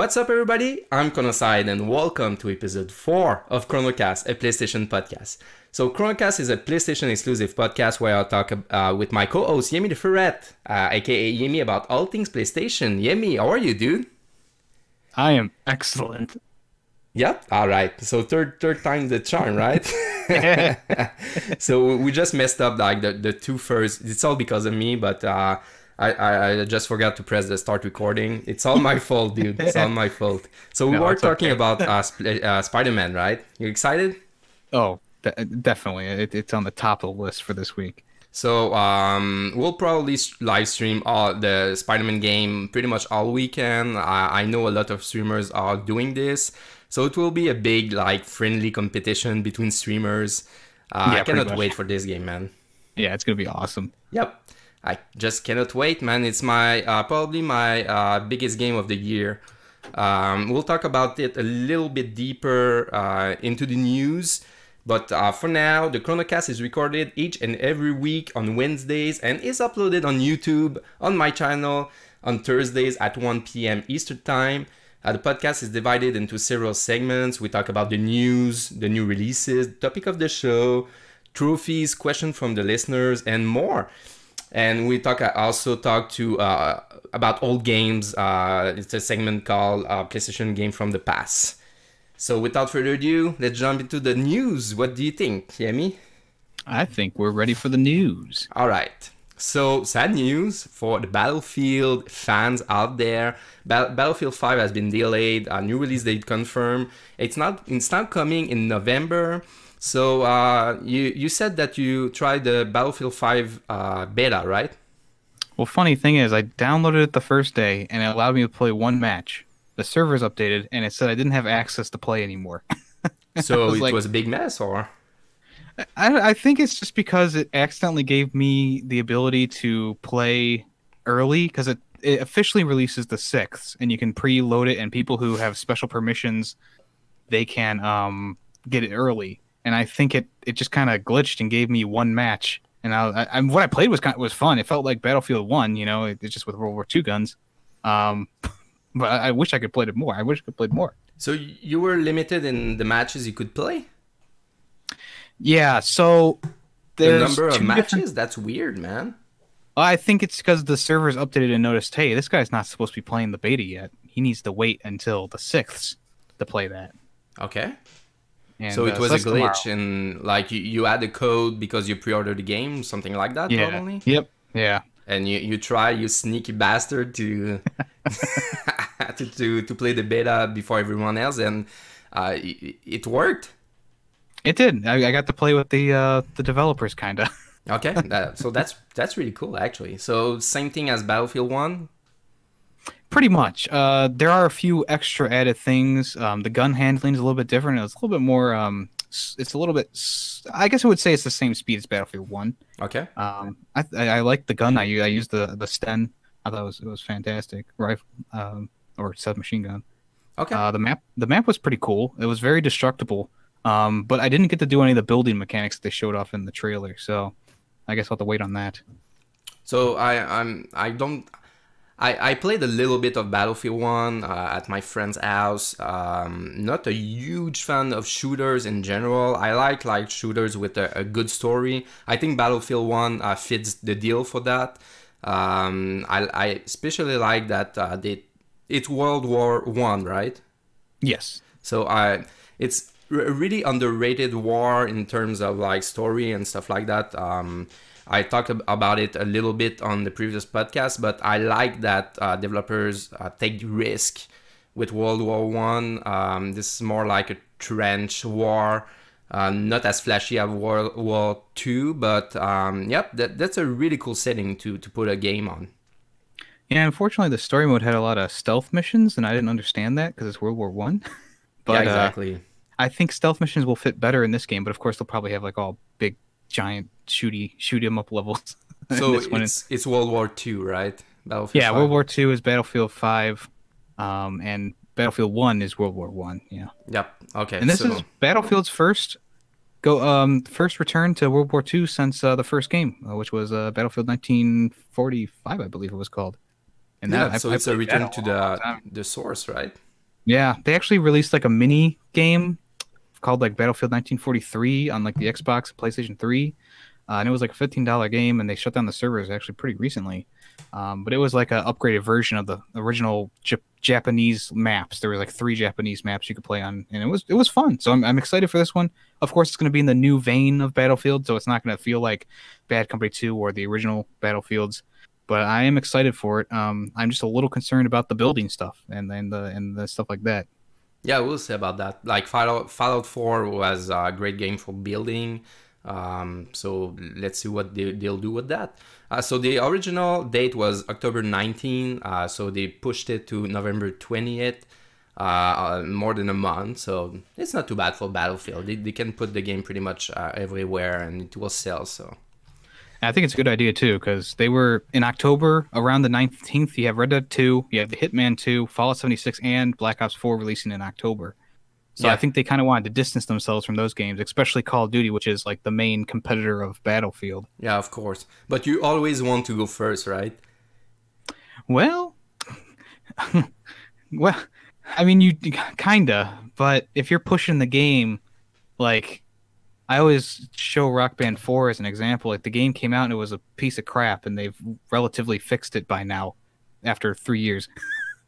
What's up, everybody? I'm Cronocyde, and welcome to episode 4 of CronoCast, a PlayStation podcast. So, CronoCast is a PlayStation exclusive podcast where I'll talk with my co-host, Yemmy Drop, aka Yemmy, about all things PlayStation. Yemmy, how are you, dude? I am excellent. Yep. All right. So third time the charm, right? So we just messed up like the two first. It's all because of me, but I just forgot to press the start recording. It's all my fault, dude. It's all my fault. So we were talking about Spider-Man, right? You excited? Oh, definitely. It's on the top of the list for this week. So we'll probably live stream all the Spider-Man game pretty much all weekend. I know a lot of streamers are doing this. So it will be a big, like, friendly competition between streamers. I cannot wait for this game, man. Yeah, it's going to be awesome. Yep. I just cannot wait, man. It's my probably my biggest game of the year. We'll talk about it a little bit deeper into the news. But for now, the CronoCast is recorded each and every week on Wednesdays and is uploaded on YouTube, on my channel, on Thursdays at 1 p.m. Eastern Time. The podcast is divided into several segments. We talk about the news, the new releases, the topic of the show, trophies, questions from the listeners, and more. And we also talk about old games. It's a segment called PlayStation Game from the Past. So without further ado, let's jump into the news. What do you think, Yemmy? I think we're ready for the news. All right. So, sad news for the Battlefield fans out there. Battlefield 5 has been delayed. A new release date confirmed. It's not coming in November. So, you said that you tried the Battlefield 5 beta, right? Well, funny thing is, I downloaded it the first day, and it allowed me to play one match. The server's updated, and it said I didn't have access to play anymore. So, it was a big mess, or...? I think it's just because it accidentally gave me the ability to play early, because it officially releases the 6th, and you can preload it, and people who have special permissions, they can get it early. And I think it just kind of glitched and gave me one match. And what I played was fun. It felt like Battlefield 1, you know, it's just with World War II guns. But I wish I could play it more. I wish I could play more. So you were limited in the matches you could play? Yeah, so there's the number of matches? That's weird, man. I think it's because the server's updated and noticed, hey, this guy's not supposed to be playing the beta yet. He needs to wait until the 6th to play that. Okay. And, so it was a glitch, tomorrow. And like you had the code because you pre-ordered the game, something like that, yeah. probably? Yep, yeah. And you try, you sneaky bastard, to to play the beta before everyone else, and it worked. It did. I got to play with the developers, kind of. Okay, so that's really cool, actually. So same thing as Battlefield 1? Pretty much. There are a few extra added things. The gun handling is a little bit different. It's a little bit more. It's a little bit. I guess I would say it's the same speed as Battlefield 1. Okay. I like the gun. I used the Sten. I thought it was fantastic. Rifle or submachine gun. Okay. The map was pretty cool. It was very destructible. But I didn't get to do any of the building mechanics that they showed off in the trailer, so I guess I'll have to wait on that. So I played a little bit of Battlefield 1 at my friend's house. Not a huge fan of shooters in general. I like shooters with a good story. I think Battlefield 1 fits the deal for that. I especially like that it's World War 1, right? Yes. So it's a really underrated war in terms of like story and stuff like that. I talked about it a little bit on the previous podcast, but I like that developers take risk with World War One. This is more like a trench war, not as flashy as World War Two, but yep, that's a really cool setting to put a game on. Yeah, unfortunately, the story mode had a lot of stealth missions, and I didn't understand that because it's World War One. But yeah, exactly. I think stealth missions will fit better in this game, but of course they'll probably have like all big, giant, shoot 'em up levels. So it's World War II, right? Battlefield 5. World War II is Battlefield 5, and Battlefield 1 is World War 1. Yeah. Yep. Okay. And this is Battlefield's first return to World War II since the first game, which was Battlefield 1945, I believe it was called. And yeah, so it's a return to the source, right? Yeah, they actually released like a mini game called like Battlefield 1943 on like the Xbox and PlayStation 3. And it was like a $15 game, and they shut down the servers actually pretty recently. But it was like an upgraded version of the original Japanese maps. There were like three Japanese maps you could play on, and it was fun. So I'm excited for this one. Of course, it's going to be in the new vein of Battlefield, so it's not going to feel like Bad Company 2 or the original Battlefields. But I am excited for it. I'm just a little concerned about the building stuff and the stuff like that. Yeah, we'll see about that. Like Fallout 4 was a great game for building. So let's see what they'll do with that. So the original date was October 19. So they pushed it to November 20th. More than a month. So it's not too bad for Battlefield. They can put the game pretty much everywhere and it will sell. So. I think it's a good idea too, because they were in October around the 19th. You have Red Dead 2, you have the Hitman 2, Fallout 76, and Black Ops 4 releasing in October. So Yeah. I think they kind of wanted to distance themselves from those games, especially Call of Duty, which is like the main competitor of Battlefield. Yeah, of course. But you always want to go first, right? Well, well, I mean, you kinda, but if you're pushing the game, like I always show Rock Band 4 as an example. Like the game came out and it was a piece of crap, and they've relatively fixed it by now after 3 years.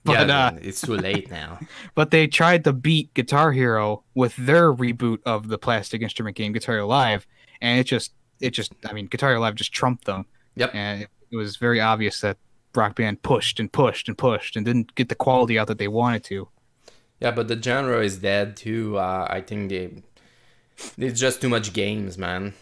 But Yeah, it's too late now. but they tried to beat Guitar Hero with their reboot of the plastic instrument game Guitar Hero Live, and it just I mean Guitar Hero Live just trumped them. Yep. And it was very obvious that Rock Band pushed and pushed and pushed and didn't get the quality out that they wanted to. Yeah, but the genre is dead too. I think it's just too much games, man.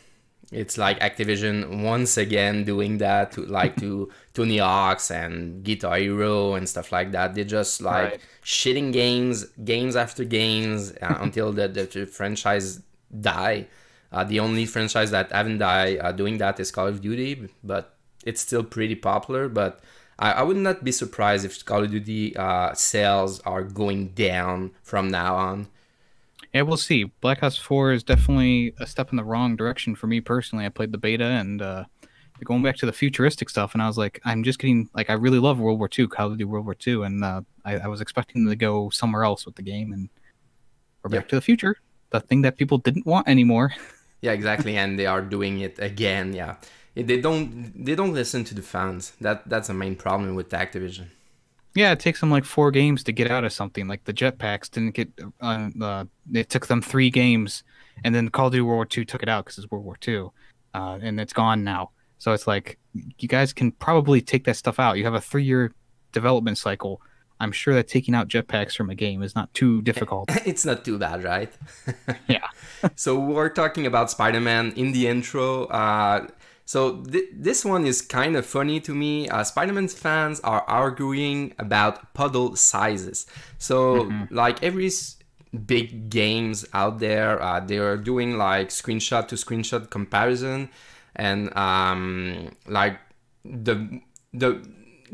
It's like Activision once again doing that to Tony Hawk's and Guitar Hero and stuff like that. They just like Right. shitting games after games until the franchise die. The only franchise that haven't died doing that is Call of Duty, but it's still pretty popular. But I would not be surprised if Call of Duty sales are going down from now on. Yeah, we'll see. Black Ops 4 is definitely a step in the wrong direction for me personally. I played the beta and they're going back to the futuristic stuff, and I was like, I'm just getting like I really love World War II, Call of Duty World War II, and I was expecting them to go somewhere else with the game, and we're Yeah. back to the future, the thing that people didn't want anymore. Yeah, exactly, and they are doing it again. Yeah, they don't listen to the fans. That's the main problem with Activision. Yeah, it takes them like 4 games to get out of something. Like the jetpacks didn't get. It took them 3 games, and then Call of Duty World War II took it out because it's World War II, and it's gone now. So it's like you guys can probably take that stuff out. You have a 3-year development cycle. I'm sure that taking out jetpacks from a game is not too difficult. It's not too bad, right? Yeah. So we're talking about Spider-Man in the intro. So this one is kind of funny to me. Spider-Man fans are arguing about puddle sizes. So like big games out there, they are doing like screenshot to screenshot comparison, and like the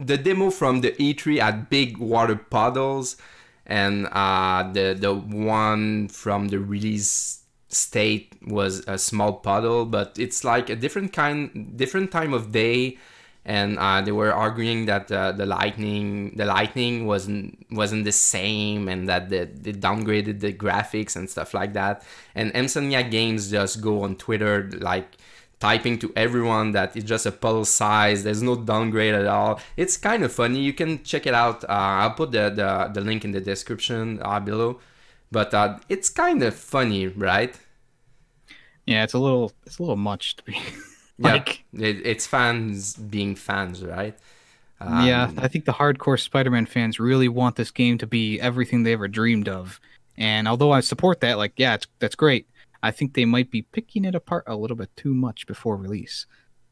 demo from the E3 had big water puddles, and the one from the release state was a small puddle, but it's like a different time of day, and they were arguing that the lightning wasn't the same, and that they downgraded the graphics and stuff like that. And Insomniac Games just go on Twitter like typing to everyone that it's just a puddle size, there's no downgrade at all. It's kind of funny. You can check it out. I'll put the link in the description below. But it's kind of funny, right? Yeah, it's a little much to be like. Yeah, it's fans being fans, right? Yeah, I think the hardcore Spider-Man fans really want this game to be everything they ever dreamed of. And although I support that, like, yeah, that's great. I think they might be picking it apart a little bit too much before release.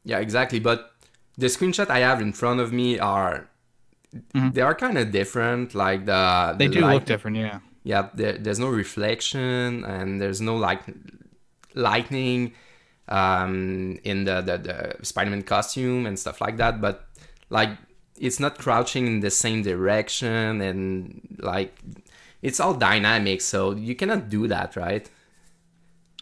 Yeah, exactly. But the screenshot I have in front of me they are kind of different. Like They do look different, yeah. Yeah, there's no reflection, and there's no like lightning in the Spider-Man costume and stuff like that. But like it's not crouching in the same direction, and like it's all dynamic, so you cannot do that, right?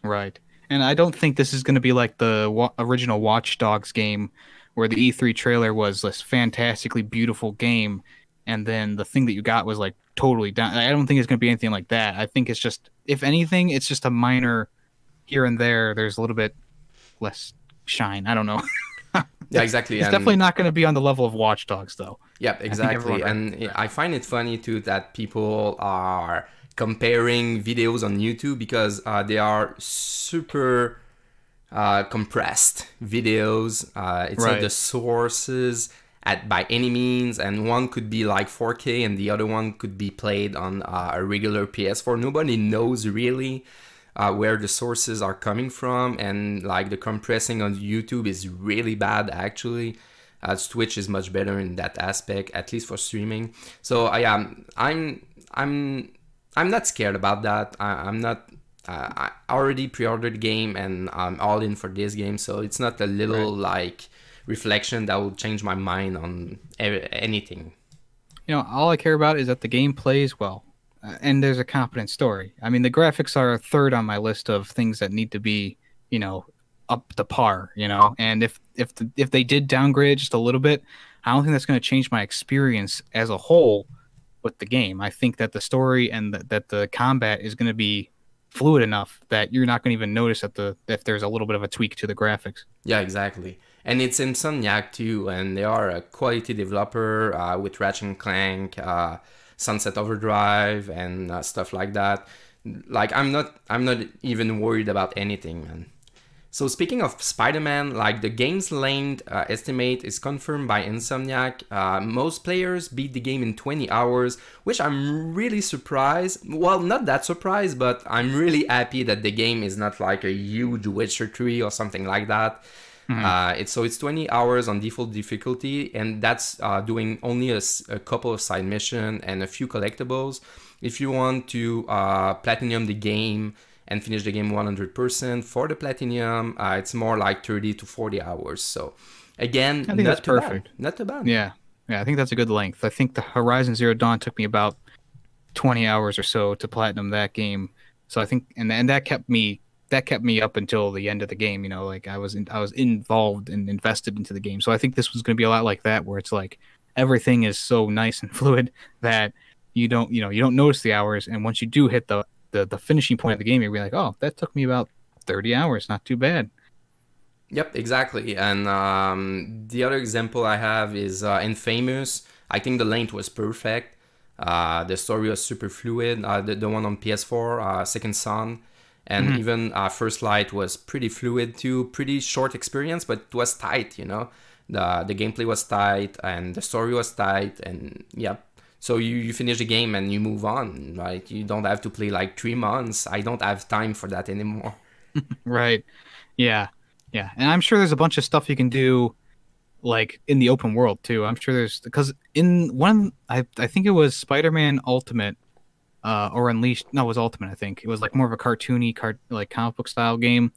Right. And I don't think this is going to be like the original Watch Dogs game where the E3 trailer was this fantastically beautiful game, and then the thing that you got was like totally down. I don't think it's going to be anything like that. I think it's just, if anything, it's just a minor here and there. There's a little bit less shine. I don't know. Yeah, exactly. It's definitely not going to be on the level of Watch Dogs, though. Yeah, exactly. And I find it funny too that people are comparing videos on YouTube because they are super compressed videos. It's not the sources by any means, and one could be like 4K and the other one could be played on a regular PS4. Nobody knows really where the sources are coming from, and like the compressing on YouTube is really bad actually. Twitch is much better in that aspect, at least for streaming. So I'm not scared about that. I'm not. I already pre-ordered the game and I'm all in for this game, so it's not a little like reflection that will change my mind on anything. You know, all I care about is that the game plays well, and there's a competent story. I mean, the graphics are third on my list of things that need to be, you know, up to par. You know, and if they did downgrade just a little bit, I don't think that's going to change my experience as a whole with the game. I think that the story and that the combat is going to be fluid enough that you're not going to even notice if there's a little bit of a tweak to the graphics. Yeah, exactly. And it's Insomniac too, and they are a quality developer with Ratchet and Clank, Sunset Overdrive, and stuff like that. Like I'm not even worried about anything, man. So speaking of Spider-Man, like the game's length estimate is confirmed by Insomniac. Most players beat the game in 20 hours, which I'm really surprised. Well, not that surprised, but I'm really happy that the game is not like a huge Witcher 3 or something like that. It's 20 hours on default difficulty, and that's doing only a couple of side missions and a few collectibles. If you want to platinum the game and finish the game 100% for the platinum, it's more like 30 to 40 hours. So again, I think that's perfect. Not too bad. Yeah, I think that's a good length. I think the Horizon Zero Dawn took me about 20 hours or so to platinum that game. So I think, and that kept me up until the end of the game. You know, like I was involved and invested into the game. So I think this was going to be a lot like that, where it's like everything is so nice and fluid that you don't notice the hours, and once you do hit the finishing point of the game, you'll be like, oh, that took me about 30 hours. Not too bad. Yep, exactly. And the other example I have is Infamous. I think the length was perfect. The story was super fluid. The one on PS4, Second Son, and even First Light was pretty fluid too. Pretty short experience, but it was tight, you know. The gameplay was tight and the story was tight, and yep. So you finish the game and you move on, right? You don't have to play like 3 months. I don't have time for that anymore. Right. Yeah. And I'm sure there's a bunch of stuff you can do, like in the open world too. I'm sure because in one, I think it was Spider-Man Ultimate, or Unleashed. No, it was Ultimate. I think it was like more of a cartoony, like comic book style game.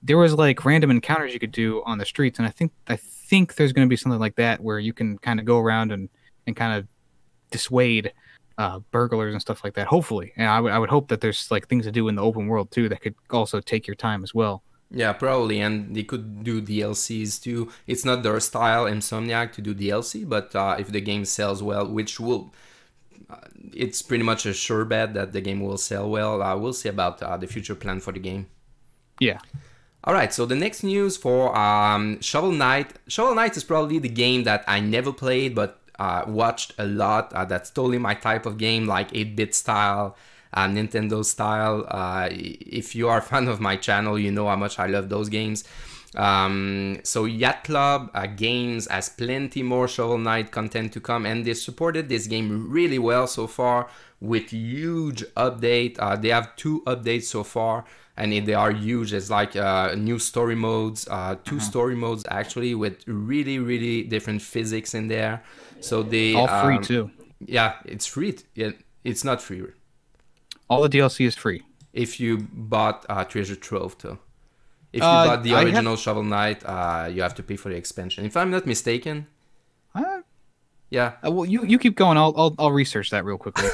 There was like random encounters you could do on the streets, and I think there's going to be something like that where you can kind of go around and kind of dissuade burglars and stuff like that, hopefully. And I would hope that there's like things to do in the open world too that could also take your time as well. Yeah, probably. And they could do DLCs too. It's not their style, Insomniac, to do DLC, but if the game sells well, which will it's pretty much a sure bet that the game will sell well. We'll see about the future plan for the game. Yeah. All right, so the next news for Shovel Knight. Shovel Knight is probably the game that I never played, but watched a lot. That's totally my type of game, like 8-bit style, Nintendo style. If you are a fan of my channel, you know how much I love those games. So Yacht Club Games has plenty more Shovel Knight content to come, and they supported this game really well so far with huge update. They have 2 updates so far, and they are huge. It's like new story modes, 2 story modes actually, with really, really different physics in there. So they all free too. Yeah, it's free. It's not free. All the DLC is free if you bought Treasure Trove too. If you bought the original Shovel Knight, you have to pay for the expansion. If I'm not mistaken. Yeah. Well, you keep going. I'll research that real quickly.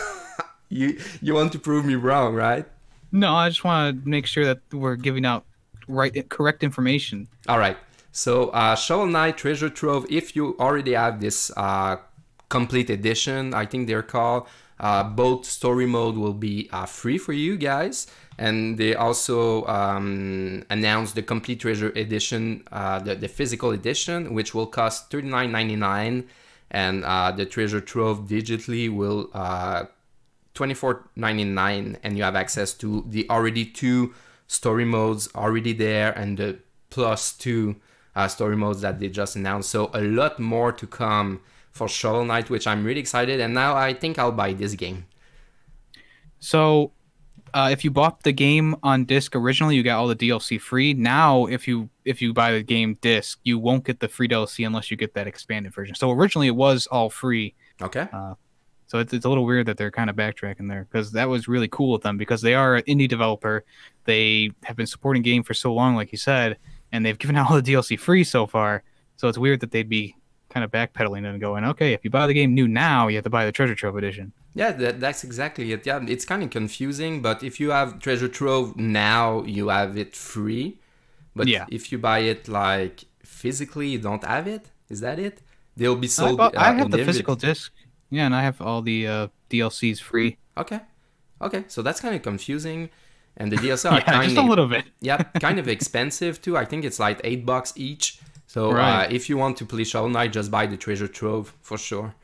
You want to prove me wrong, right? No, I just want to make sure that we're giving out correct information. All right. So Shovel Knight Treasure Trove, if you already have this complete edition, I think they're called, Both story mode will be free for you guys, and they also announced the complete treasure edition, the physical edition, which will cost $39.99, and the treasure trove digitally will $24.99, and you have access to the already 2 story modes already there, and the plus 2 story modes that they just announced. So a lot more to come for Shovel Knight, which I'm really excited, and now I think I'll buy this game. So if you bought the game on disc originally, you got all the DLC free. Now if you buy the game disc, you won't get the free DLC unless you get that expanded version. So originally it was all free. Okay. So it's a little weird that they're kind of backtracking there, because that was really cool with them, because they are an indie developer. They have been supporting game for so long, like you said, and they've given out all the DLC free so far. So it's weird that they'd be kind of backpedaling and going, okay, if you buy the game new now, you have to buy the Treasure Trove edition. Yeah, that's exactly it. Yeah, it's kind of confusing, but if you have Treasure Trove now, you have it free. But yeah, if you buy it like physically, you don't have it. Is that it? They'll be sold. I have the physical disc. Yeah, and I have all the DLCs free. Okay, so that's kind of confusing, and the DLC are just a little bit. Yeah, kind of expensive too. I think it's like $8 each. So right. If you want to play Shovel Knight, just buy the Treasure Trove for sure.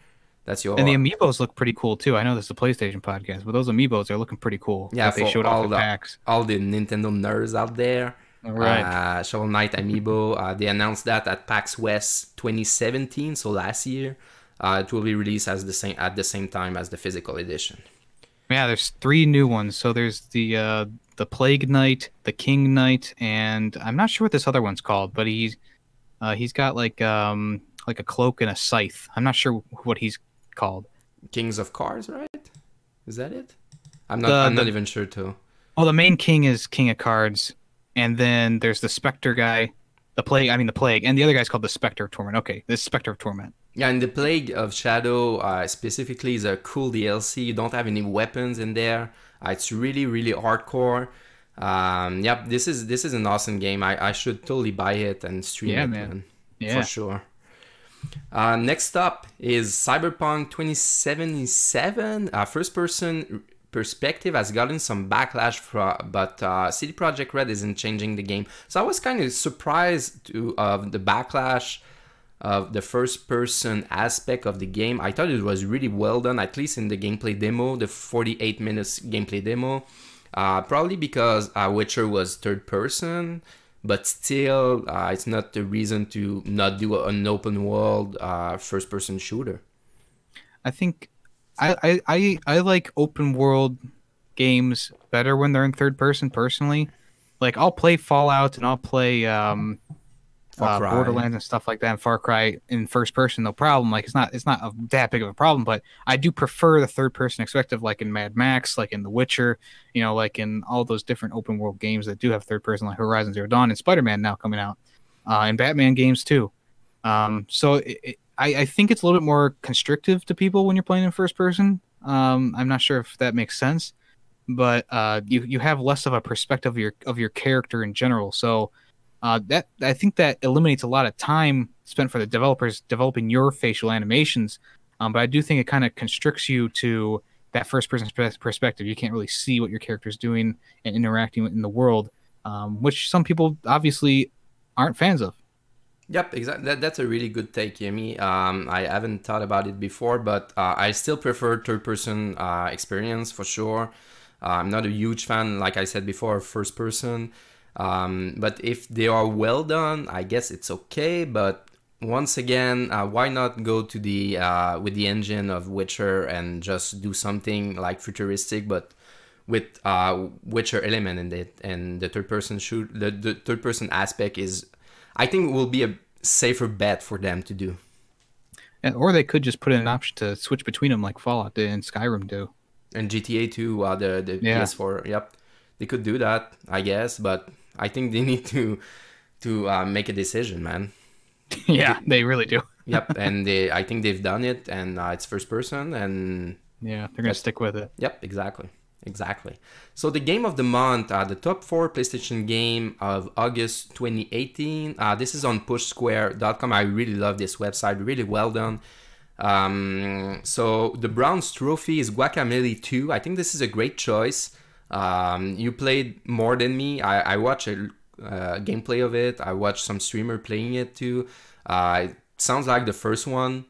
That's your. And the amiibos look pretty cool too. I know this is a PlayStation podcast, but those amiibos are looking pretty cool. Yeah, they showed off the packs. All the Nintendo nerds out there. Right. Shovel Knight amiibo. They announced that at PAX West 2017, so last year. It will be released at the same time as the physical edition. Yeah, there's 3 new ones. So there's the Plague Knight, the King Knight, and I'm not sure what this other one's called, but he's got like a cloak and a scythe. I'm not sure what he's called. Kings of Cards, right? Is that it? I'm not even sure too. Well, the main king is King of Cards, and then there's the Spectre guy, the Plague, and the other guy's called the Spectre of Torment. Okay, this Spectre of Torment. Yeah, and the Plague of Shadow specifically is a cool DLC. You don't have any weapons in there. It's really, really hardcore. Yep, this is an awesome game. I should totally buy it and stream it, man. Yeah, for sure. Next up is Cyberpunk 2077. First-person perspective has gotten some backlash, but CD Projekt Red isn't changing the game. So I was kind of surprised of the backlash of the first-person aspect of the game. I thought it was really well done, at least in the gameplay demo, the 48 minutes gameplay demo. Probably because Witcher was third-person, but still, it's not the reason to not do an open-world first-person shooter. I think I like open-world games better when they're in third-person. Personally, like I'll play Fallout and I'll play Borderlands and stuff like that, and Far Cry in first person, no problem. Like it's not that big of a problem, but I do prefer the third person perspective, like in Mad Max, like in The Witcher, like in all those different open world games that do have third person, like Horizon Zero Dawn and Spider-Man now coming out, and Batman games too. So I think it's a little bit more constrictive to people when you're playing in first person. I'm not sure if that makes sense, but you have less of a perspective of your character in general. So. That I think that eliminates a lot of time spent for the developers developing your facial animations, but I do think it kind of constricts you to that first-person perspective. You can't really see what your character is doing and interacting in the world, which some people obviously aren't fans of. Yep, exactly. That's a really good take, Yemmy. I haven't thought about it before, but I still prefer third-person experience for sure. I'm not a huge fan, like I said before, of first-person. But if they are well done, I guess it's okay. But once again, why not go to the with the engine of Witcher and just do something like futuristic, but with Witcher element in it, and the third person the third person aspect is, I think, will be a safer bet for them to do. Or they could just put in an option to switch between them, like Fallout did and Skyrim do, and GTA 2, the PS4. Yep, they could do that, I guess, but. I think they need to make a decision, man. Yeah, they really do. Yep, and I think they've done it, and it's first person, and yeah, they're gonna stick with it. Yep, exactly. So the game of the month, the top 4 PlayStation game of August 2018. This is on PushSquare.com. I really love this website, really well done. So the bronze trophy is Guacamelee 2. I think this is a great choice. You played more than me. I watched a gameplay of it. I watched some streamer playing it too. It sounds like the first one.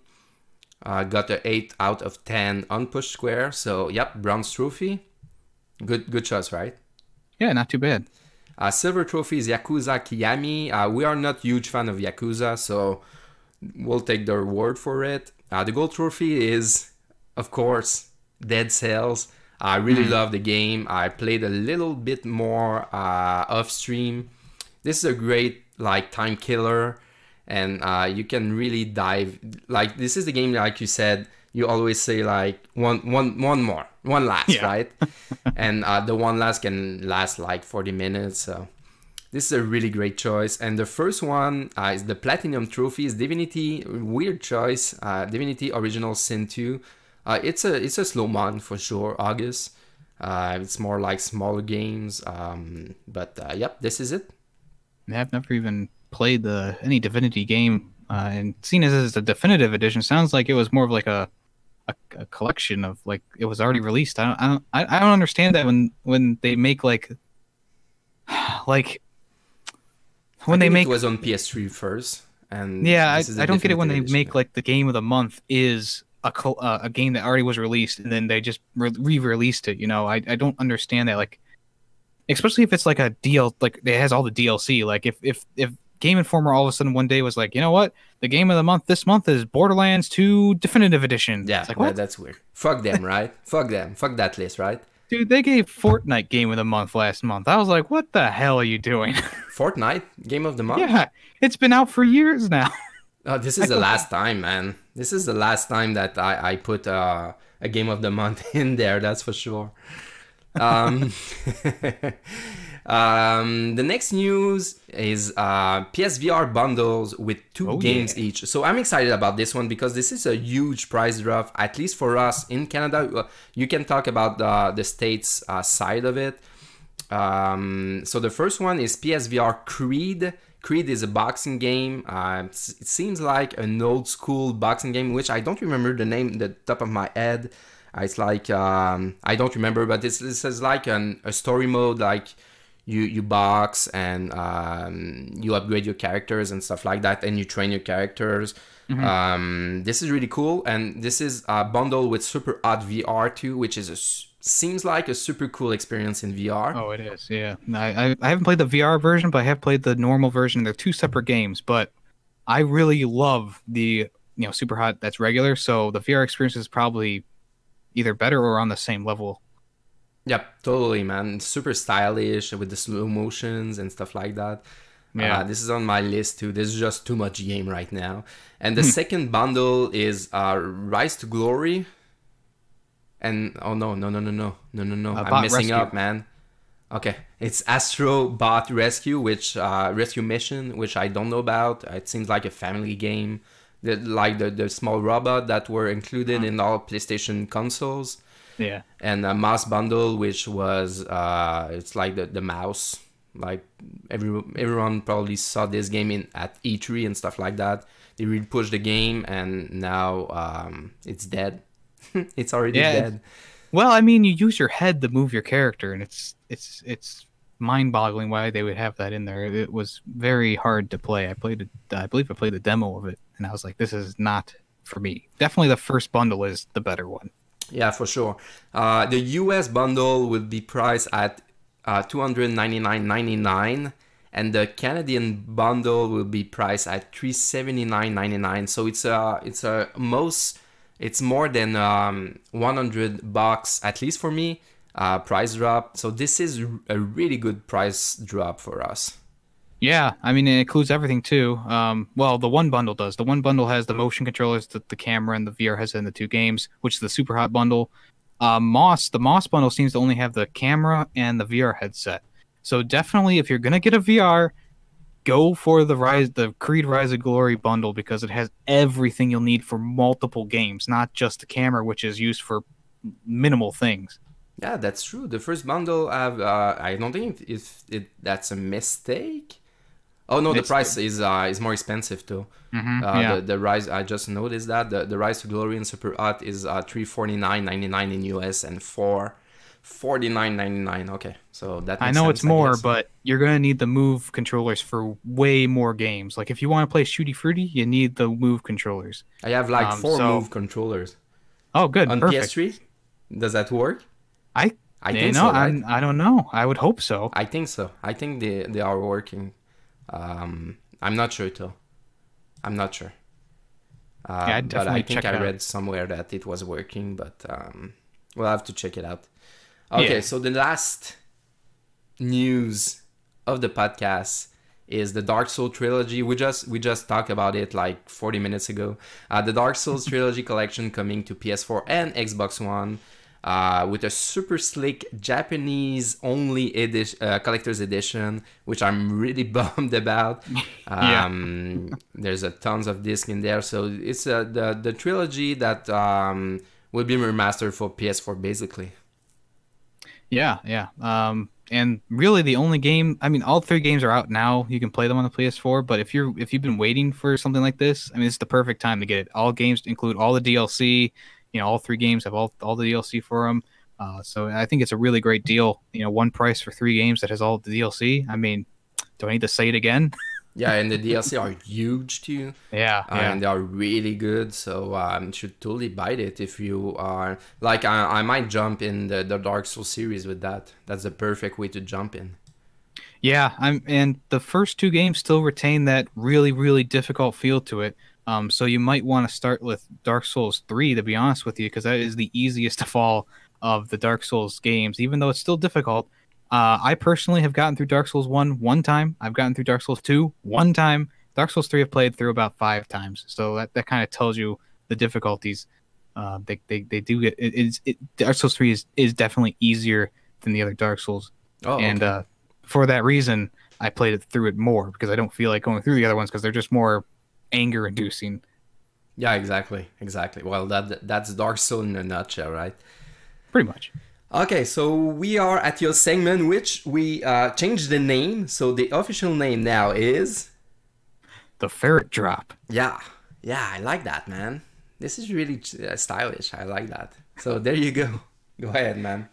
Got a 8 out of 10 on Push Square. So yep, bronze trophy. Good choice, right? Yeah, not too bad. Silver trophy is Yakuza Kiami. We are not huge fan of Yakuza, so we'll take their word for it. The gold trophy is, of course, Dead Cells. I really love the game. I played a little bit more off stream. This is a great like time killer, and you can really dive. Like this is the game, like you said, you always say like one last, right? And the one last can last like 40 minutes. So this is a really great choice. And the first one is the Platinum Trophy. Is Divinity, weird choice. Divinity Original Sin 2. It's a slow month for sure, August. It's more like smaller games. But yep, this is it. I've never even played any Divinity game. And seeing as it's a definitive edition, sounds like it was more of like a collection of like it was already released. I don't understand that when they make like when they make it was on PS3 first, and yeah, I don't get it when they make like the game of the month is a game that already was released and then they just re-released it. You know, I don't understand that. Like, especially if it's like a deal, like it has all the DLC. Like if Game Informer all of a sudden one day was like, you know what, the game of the month this month is Borderlands 2 Definitive Edition. Yeah, it's like, what? That's weird. Fuck them, right? Fuck them. Fuck that list, right? Dude, they gave Fortnite Game of the Month last month. I was like, what the hell are you doing? Fortnite Game of the Month? Yeah, it's been out for years now. Oh, this is the last time, man. This is the last time that I put a Game of the Month in there, that's for sure. The next news is PSVR bundles with two games each. So I'm excited about this one because this is a huge price drop, at least for us in Canada. You can talk about the States side of it. So the first one is PSVR Creed. Creed is a boxing game. It seems like an old school boxing game, which I don't remember the name, the top of my head. It's like, I don't remember, but this is like a story mode, like you box and you upgrade your characters and stuff like that, and you train your characters. This is really cool, and this is bundled with Super Hot VR too, which is seems like a super cool experience in VR. Oh, it is, yeah. I haven't played the VR version, but I have played the normal version. They're two separate games, but I really love the Super Hot that's regular, so the VR experience is probably either better or on the same level. Yep, totally, man. Super stylish with the slow motions and stuff like that. Yeah, this is on my list too. There's just too much game right now. And the second bundle is Rise to Glory. And oh no, I'm messing up, man. Okay, it's Astro Bot Rescue, which rescue mission, which I don't know about. It seems like a family game. Like the small robot that were included in all PlayStation consoles. Yeah. And a mouse bundle, which was it's like the mouse. Like everyone probably saw this game at E3 and stuff like that. They really pushed the game, and now it's dead. It's already dead. Well, I mean, you use your head to move your character, and it's mind-boggling why they would have that in there. It was very hard to play. I believe I played the demo of it, and I was like, this is not for me. Definitely the first bundle is the better one. Yeah, for sure. The US bundle would be priced at $299.99, and the Canadian bundle will be priced at $379.99. So it's more than $100 at least for me. Price drop. So this is a really good price drop for us. Yeah, I mean, it includes everything too. Well, the one bundle does. The one bundle has the motion controllers, the camera, and the VR headset in the two games, which is the Super Hot bundle. The Moss bundle seems to only have the camera and the VR headset. So definitely, if you're gonna get a VR, go for the Creed Rise of Glory bundle, because it has everything you'll need for multiple games, not just the camera, which is used for minimal things. Yeah, that's true. The first bundle, I don't think that's a mistake. Oh no, the price is more expensive too. Yeah. The Rise, I just noticed that the Rise to Glory and Super Hot is $349.99 in US and $449.99. Okay, so that I makes know sense, it's more, guess. but you're gonna need the Move controllers for way more games. Like if you want to play Shooty Fruity, you need the Move controllers. I have like four So Move controllers oh, good, on perfect. PS3. Does that work? I I you think know so, right? I don't know. I would hope so. I think so. I think they are working. I'm not sure though. I'm not sure. Yeah, I'd But I definitely think check I it out. read somewhere that it was working, but we'll have to check it out. Okay, Yeah. so the last news of the podcast is the Dark Souls trilogy. We just talked about it like 40 minutes ago. The Dark Souls trilogy collection coming to PS4 and Xbox One. With a super slick Japanese only collector's edition, which I'm really bummed about. Yeah. There's a tons of discs in there, so it's the trilogy that will be remastered for PS4 basically. Yeah, yeah. And really the only game, I mean, all three games are out now. You can play them on the PS4, but if you've been waiting for something like this, I mean, it's the perfect time to get it. All games include all the DLC. You know, all three games have all the DLC for them. So I think it's a really great deal. You know, one price for three games that has all the DLC. I mean, do I need to say it again? Yeah, and the DLC are huge too. Yeah, yeah. And they are really good, so you should totally buy it if you are like I might jump in the Dark Souls series with that. That's the perfect way to jump in. Yeah, and the first two games still retain that really, really difficult feel to it. So you might want to start with Dark Souls 3, to be honest with you, because that is the easiest of all of the Dark Souls games, even though it's still difficult. I personally have gotten through Dark Souls 1 one time. I've gotten through Dark Souls 2 one time. Dark Souls 3 I've played through about 5 times. So that kind of tells you the difficulties. They do get Dark Souls 3 is definitely easier than the other Dark Souls. Oh, And okay. for that reason, I played it through it more because I don't feel like going through the other ones because they're just more anger inducing. Yeah, exactly. Well, that's Dark Souls in a nutshell, right? Pretty much. Okay, so we are at your segment, which we changed the name. So the official name now is The Ferret Drop. yeah, I like that, man. This is really stylish. I like that. So there you go. Go ahead, man.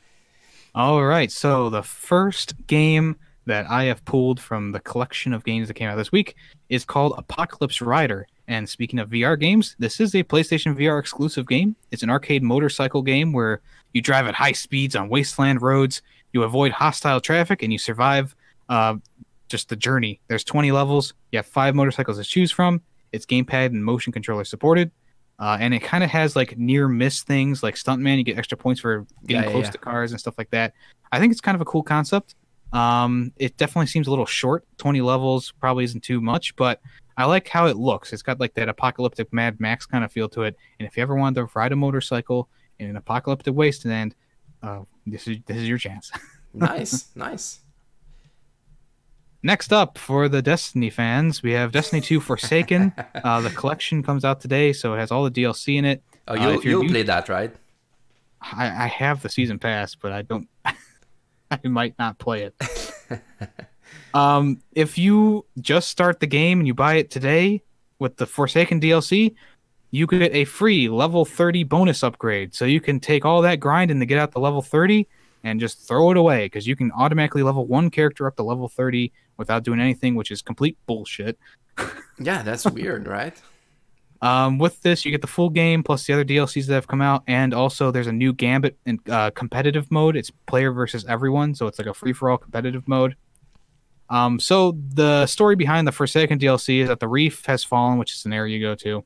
All right. So the first game that I have pulled from the collection of games that came out this week is called Apocalypse Rider. And speaking of VR games, this is a PlayStation VR exclusive game. It's an arcade motorcycle game where you drive at high speeds on wasteland roads, you avoid hostile traffic, and you survive just the journey. There's 20 levels. You have 5 motorcycles to choose from. It's gamepad and motion controller supported. And it kind of has like near miss things like Stuntman. You get extra points for getting close to cars and stuff like that. I think it's kind of a cool concept. It definitely seems a little short. 20 levels probably isn't too much, but I like how it looks. It's got like that apocalyptic Mad Max kind of feel to it. And if you ever wanted to ride a motorcycle in an apocalyptic wasteland, this is your chance. Nice. Next up, for the Destiny fans, we have Destiny 2 Forsaken. The collection comes out today, so it has all the DLC in it. Oh, you'll play that, right? I have the season pass, but I don't. I might not play it. If you just start the game and you buy it today with the Forsaken DLC, you get a free level 30 bonus upgrade. So you can take all that grinding to get out to level 30 and just throw it away because you can automatically level one character up to level 30 without doing anything, which is complete bullshit. Yeah, that's weird, right? With this, you get the full game plus the other DLCs that have come out, and also there's a new Gambit and competitive mode. It's player versus everyone, so it's like a free-for-all competitive mode. So the story behind the Forsaken DLC is that the Reef has fallen, which is an area you go to.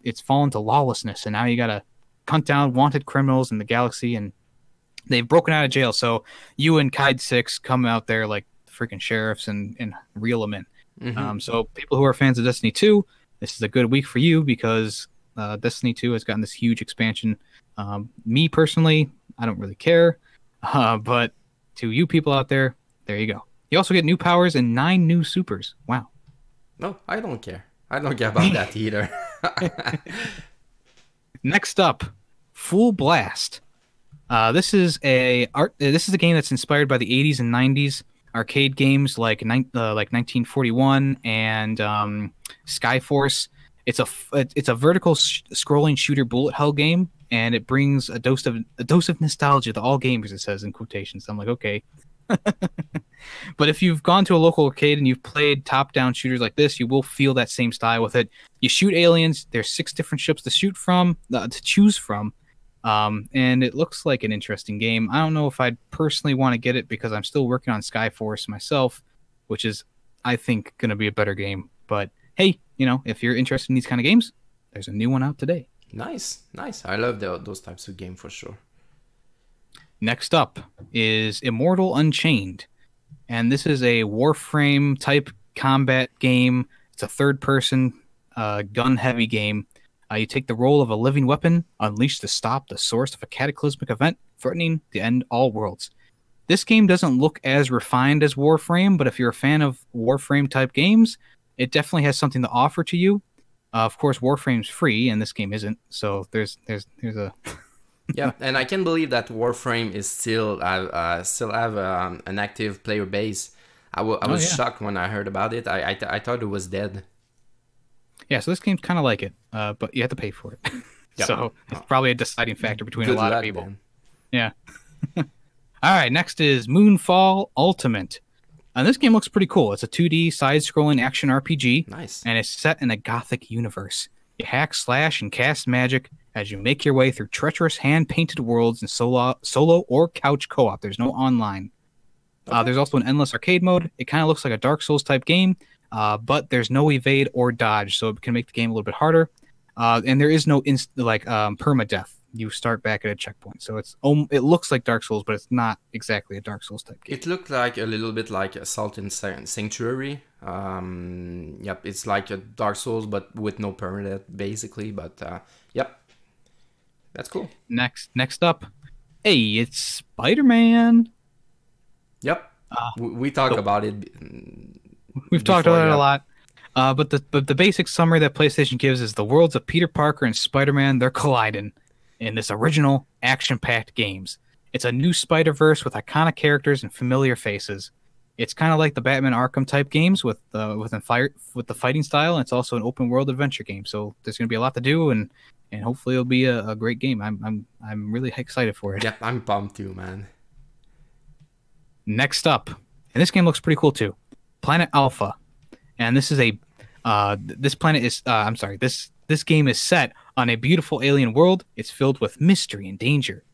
It's fallen to lawlessness, and now you gotta hunt down wanted criminals in the galaxy, and they've broken out of jail. So you and Kaid 6 come out there like freaking sheriffs and reel them in. Mm-hmm. So people who are fans of Destiny 2, this is a good week for you because Destiny 2 has gotten this huge expansion. Me personally, I don't really care, but to you people out there, there you go. You also get new powers and 9 new supers. Wow. No, I don't care. I don't care about that either. Next up, Full Blast. This is a game that's inspired by the 80s and 90s. arcade games like 1941 and Skyforce. It's a vertical scrolling shooter bullet hell game, and it brings a dose of nostalgia to all gamers. It says in quotations. I'm like, okay. But if you've gone to a local arcade and you've played top-down shooters like this, you will feel that same style with it. You shoot aliens. There's 6 different ships to choose from, and it looks like an interesting game. I don't know if I'd personally want to get it because I'm still working on Skyforce myself, which is, I think, going to be a better game. But hey, if you're interested in these kind of games, there's a new one out today. Nice. I love those types of games for sure. Next up is Immortal Unchained. And this is a Warframe type combat game. It's a third-person, gun-heavy game. You take the role of a living weapon, unleashed to stop the source of a cataclysmic event threatening to end all worlds. This game doesn't look as refined as Warframe, but if you're a fan of Warframe-type games, it definitely has something to offer to you. Of course, Warframe's free, and this game isn't. So there's a... Yeah, and I can't believe that Warframe is still have an active player base. I was shocked when I heard about it. I thought it was dead. Yeah, so this game's kind of like it, but you have to pay for it. Yep. So it's probably a deciding factor between a lot of people. Man. Yeah. All right, next is Moonfall Ultimate. And this game looks pretty cool. It's a 2D side-scrolling action RPG. Nice. And it's set in a gothic universe. You hack, slash, and cast magic as you make your way through treacherous hand-painted worlds in solo or couch co-op. There's no online. Okay. There's also an endless arcade mode. It kind of looks like a Dark Souls type game, but there's no evade or dodge, so it can make the game a little bit harder. And there is no permadeath. You start back at a checkpoint, so it looks like Dark Souls, but it's not exactly a Dark Souls type game. It looked like a little bit like Assault and Sanctuary. Yep, it's like a Dark Souls, but with no permadeath, basically. But yep, that's cool. Next up, hey, it's Spider-Man. Yep, we talk about it. We've talked about it a lot. But the basic summary that PlayStation gives is the worlds of Peter Parker and Spider-Man, they're colliding in this original action-packed games. It's a new Spider-Verse with iconic characters and familiar faces. It's kind of like the Batman Arkham type games with the fighting style, and it's also an open world adventure game. So there's going to be a lot to do, and hopefully it'll be a great game. I'm really excited for it. Yeah, I'm pumped too, man. Next up, and this game looks pretty cool too, Planet Alpha. And this is this game is set on a beautiful alien world. It's filled with mystery and danger.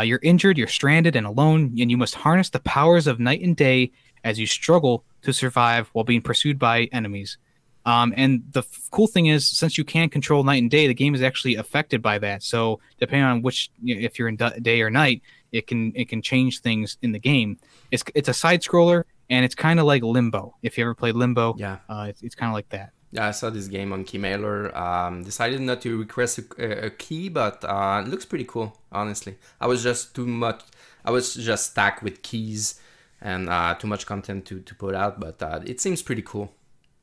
You're injured, you're stranded and alone, and you must harness the powers of night and day as you struggle to survive while being pursued by enemies. And the cool thing is, since you can control night and day, the game is actually affected by that. So depending on if you're in day or night, it can change things in the game. It's a side scroller. And it's kind of like Limbo. If you ever played Limbo, yeah, it's kind of like that. Yeah, I saw this game on Keymailer. Decided not to request a key, but it looks pretty cool, honestly. I was just stacked with keys and too much content to put out, but it seems pretty cool.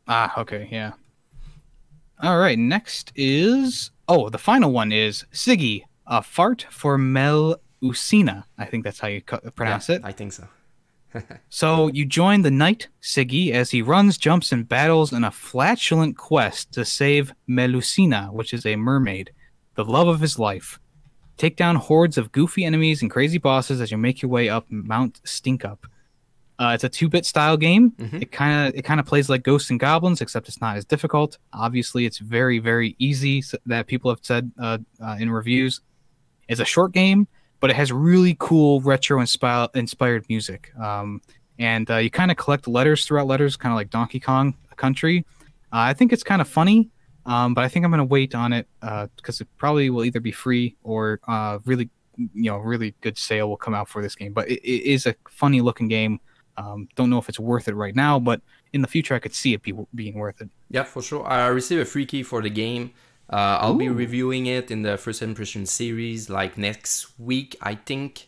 Okay, yeah. All right, next is... Oh, the final one is Siggy, a fart for Melusina. I think that's how you pronounce it. I think so. So you join the knight, Siggy, as he runs, jumps, and battles in a flatulent quest to save Melusina, which is a mermaid, the love of his life. Take down hordes of goofy enemies and crazy bosses as you make your way up Mount Stinkup. It's a 2-bit style game. Mm-hmm. It kind of plays like Ghosts and Goblins, except it's not as difficult. Obviously, it's very, very easy, that people have said in reviews. It's a short game, but it has really cool retro inspired music. And you kind of collect letters throughout letters, kind of like Donkey Kong Country. I think it's kind of funny, but I think I'm going to wait on it because it probably will either be free or really good sale will come out for this game. But it is a funny looking game. Don't know if it's worth it right now, but in the future I could see it being worth it. Yeah, for sure. I received a free key for the game. I'll be reviewing it in the First Impression series like next week, I think.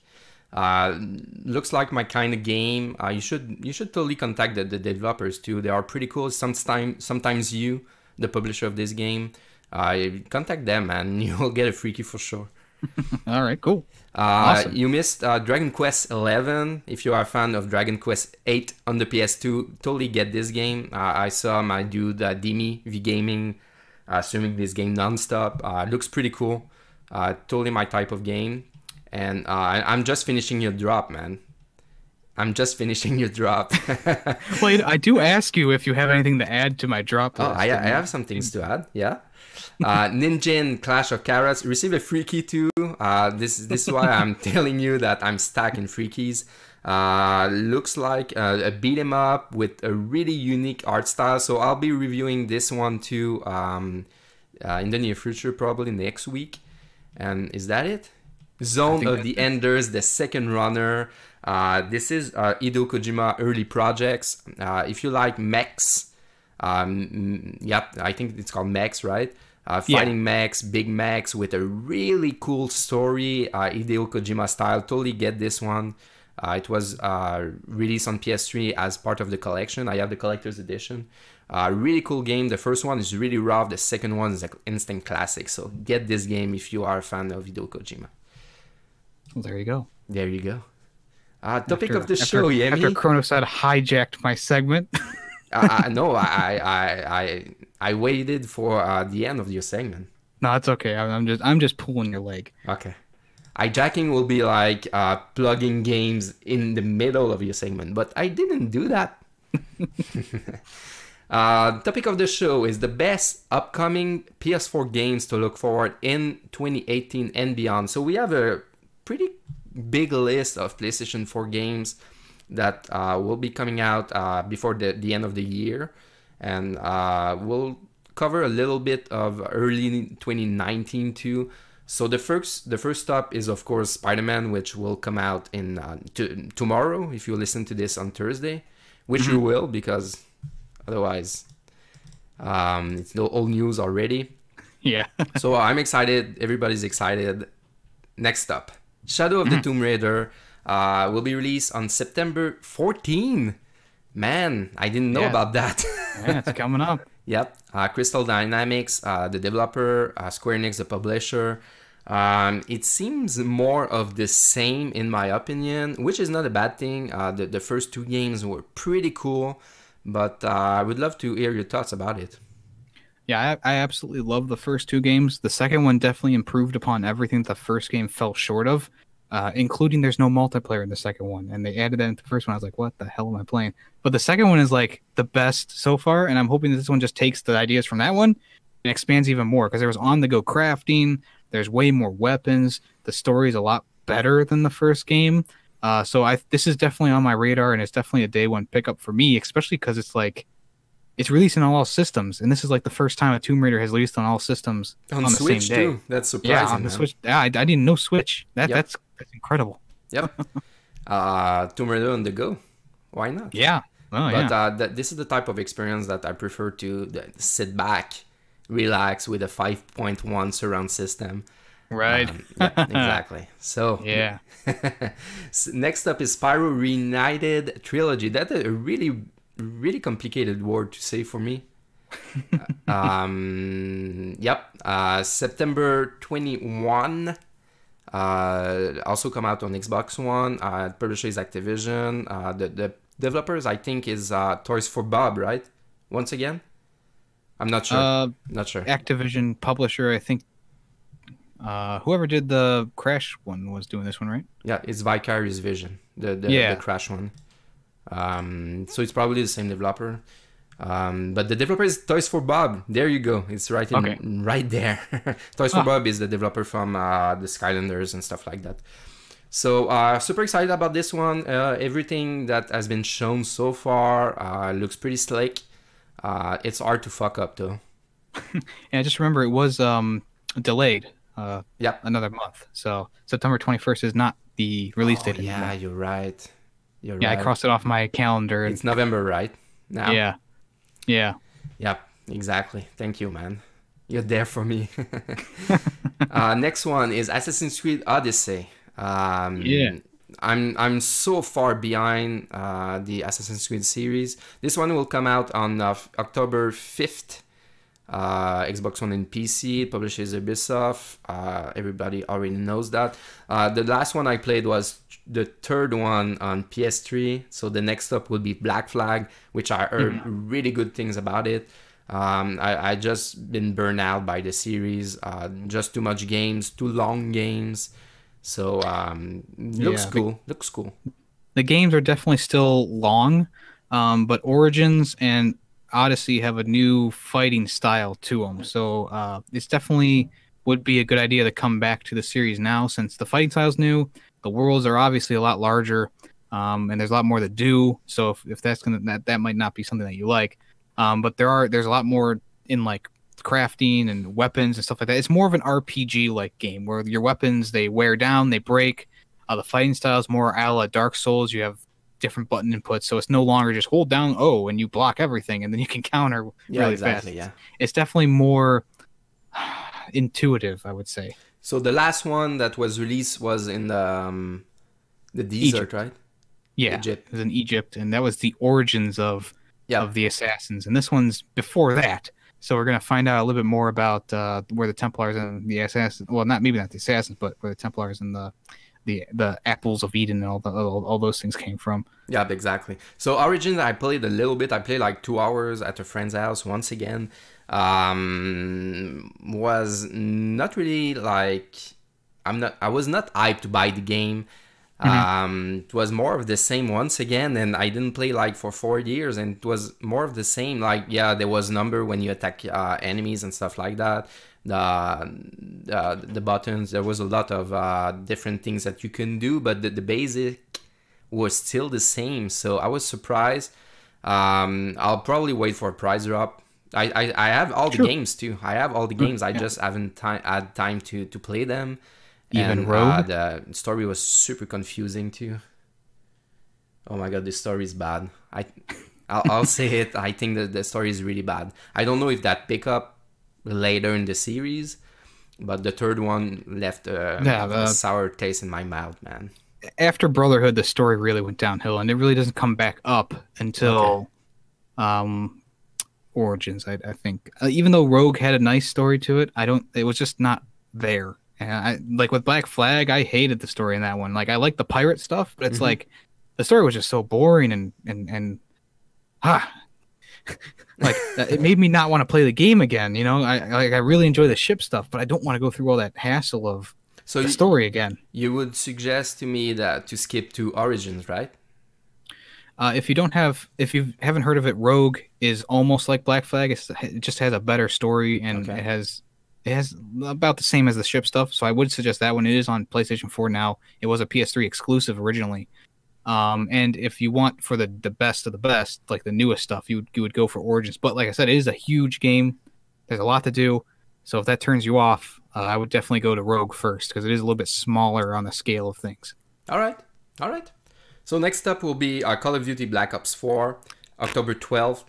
Looks like my kind of game. You should totally contact the developers too. They are pretty cool. Sometimes you, the publisher of this game, contact them and you'll get a free key for sure. All right, cool. Awesome. You missed Dragon Quest 11. If you are a fan of Dragon Quest 8 on the PS2, totally get this game. I saw my dude Dimi V Gaming streaming this game nonstop. Looks pretty cool. Totally my type of game. And I'm just finishing your drop, man. I'm just finishing your drop. Well, I do ask you if you have anything to add to my drop list. I have some things to add. Yeah. Ninja and Clash of Carrots received a free key too. This is why I'm telling you that I'm stacking free keys. Looks like a beat 'em up with a really unique art style. So I'll be reviewing this one too in the near future, probably next week. And is that it? Zone of the Enders, the second runner. This is Hideo Kojima early projects. If you like mechs, yep, I think it's called mechs, right? Fighting mechs, big mechs with a really cool story, Hideo Kojima style. Totally get this one. It was released on PS3 as part of the collection. I have the collector's edition. Really cool game. The first one is really rough. The second one is like instant classic. So get this game if you are a fan of Hideo Kojima. Well, there you go. There you go. Topic of the show, Yemmy. After Cronocyde hijacked my segment. No, I waited for the end of your segment. No, it's okay. I'm just pulling your leg. Okay. Hijacking will be like plugging games in the middle of your segment, but I didn't do that. Topic of the show is the best upcoming PS4 games to look forward in 2018 and beyond. So we have a pretty big list of PlayStation 4 games that will be coming out before the end of the year, and we'll cover a little bit of early 2019 too. So the first stop is of course Spider-Man, which will come out in tomorrow if you listen to this on Thursday, which you will, because otherwise it's no old news already. Yeah. So I'm excited. Everybody's excited. Next up, Shadow of the Tomb Raider will be released on September 14. Man, I didn't know about that. Yeah, it's coming up. Yep. Crystal Dynamics, the developer, Square Enix, the publisher. It seems more of the same in my opinion, which is not a bad thing. The first two games were pretty cool, but I would love to hear your thoughts about it. Yeah, I absolutely love the first two games. The second one definitely improved upon everything the first game fell short of, including there's no multiplayer in the second one. And they added that into the first one. I was like, what the hell am I playing? But the second one is like the best so far. And I'm hoping that this one just takes the ideas from that one and expands even more, because there was on-the-go crafting. There's way more weapons. The story is a lot better than the first game. So this is definitely on my radar, and it's definitely a day one pickup for me, especially because it's like, it's releasing on all systems, and this is like the first time a Tomb Raider has released on all systems on the Switch same day. too. That's surprising. Yeah, on the Switch. Yeah, I didn't know Switch. That's incredible. Yep. Tomb Raider on the go. Why not? Yeah. Oh, but this is the type of experience that I prefer to sit back, relax with a 5.1 surround system. Right. Yeah, exactly. So yeah. Next up is Spyro Reignited Trilogy. That's a really complicated word to say for me. Yep. September 21. Also come out on Xbox One. Publisher is Activision. The developers, I think, is Toys for Bob, right? Once again, I'm not sure. Not sure. Activision publisher, I think. Whoever did the Crash one was doing this one, right? Yeah, it's Vicarious Vision, the Crash one. So it's probably the same developer. But the developer is Toys for Bob. There you go. It's right there. Toys for Bob is the developer from the Skylanders and stuff like that. So super excited about this one. Everything that has been shown so far looks pretty slick. It's hard to fuck up though. And just remember, it was delayed another month. So September 21st is not the release date anymore. Yeah, you're right. I crossed it off my calendar. It's November, right? Now. Yeah. Yep, exactly. Thank you, man. You're there for me. Next one is Assassin's Creed Odyssey. I'm so far behind the Assassin's Creed series. This one will come out on October 5th. Xbox One and PC. It publishes Ubisoft. Everybody already knows that. The last one I played was the third one on PS3. So the next up will be Black Flag, which I heard really good things about it. I just been burned out by the series. Just too much games, too long games. So looks cool. Looks cool. The games are definitely still long, but Origins and Odyssey have a new fighting style to them. So it's definitely would be a good idea to come back to the series now, since the fighting style's new. The worlds are obviously a lot larger, and there's a lot more to do. So if that's that might not be something that you like. But there's a lot more in like crafting and weapons and stuff like that. It's more of an RPG like game where your weapons, they wear down, they break. The fighting style is more a la Dark Souls. You have different button inputs, so it's no longer just hold down O and you block everything and then you can counter really fast. Yeah. It's definitely more intuitive, I would say. So the last one that was released was in the desert, Egypt. Right? Yeah, Egypt. It was in Egypt, and that was the origins of the assassins. And this one's before that. So we're going to find out a little bit more about where the Templars and the assassins, well, not the assassins, but where the Templars and the apples of Eden and all those things came from. Yeah, exactly. So Origins, I played a little bit. I played like 2 hours at a friend's house once again. Was not really like I was not hyped to buy the game. It was more of the same once again, and I didn't play like for 4 years, and it was more of the same. Like, yeah, there was number when you attack enemies and stuff like that. The buttons, there was a lot of different things that you can do, but the basic was still the same. So I was surprised. I'll probably wait for a price drop. I have all the games too. I have all the games. I just haven't had time to play them. Even Rogue? The story was super confusing too. Oh my god, this story is bad. I'll say it. I think that the story is really bad. I don't know if that pick up later in the series, but the third one left a sour taste in my mouth, man. After Brotherhood, the story really went downhill, and it really doesn't come back up until Origins, I think. Even though Rogue had a nice story to it, it was just not there. And like with Black Flag, I hated the story in that one. Like, I like the pirate stuff, but it's like the story was just so boring and like it made me not want to play the game again. You know, I really enjoy the ship stuff, but I don't want to go through all that hassle of the story again. You would suggest to me that to skip to Origins, right? If you haven't heard of it, Rogue is almost like Black Flag. It just has a better story, and it has about the same as the ship stuff. So I would suggest that one. It is on PlayStation 4 now. It was a PS3 exclusive originally. And if you want for the best of the best, like the newest stuff, you would go for Origins. But like I said, it is a huge game. There's a lot to do. So if that turns you off, I would definitely go to Rogue first, because it is a little bit smaller on the scale of things. All right. So next up will be Call of Duty Black Ops 4, October 12th.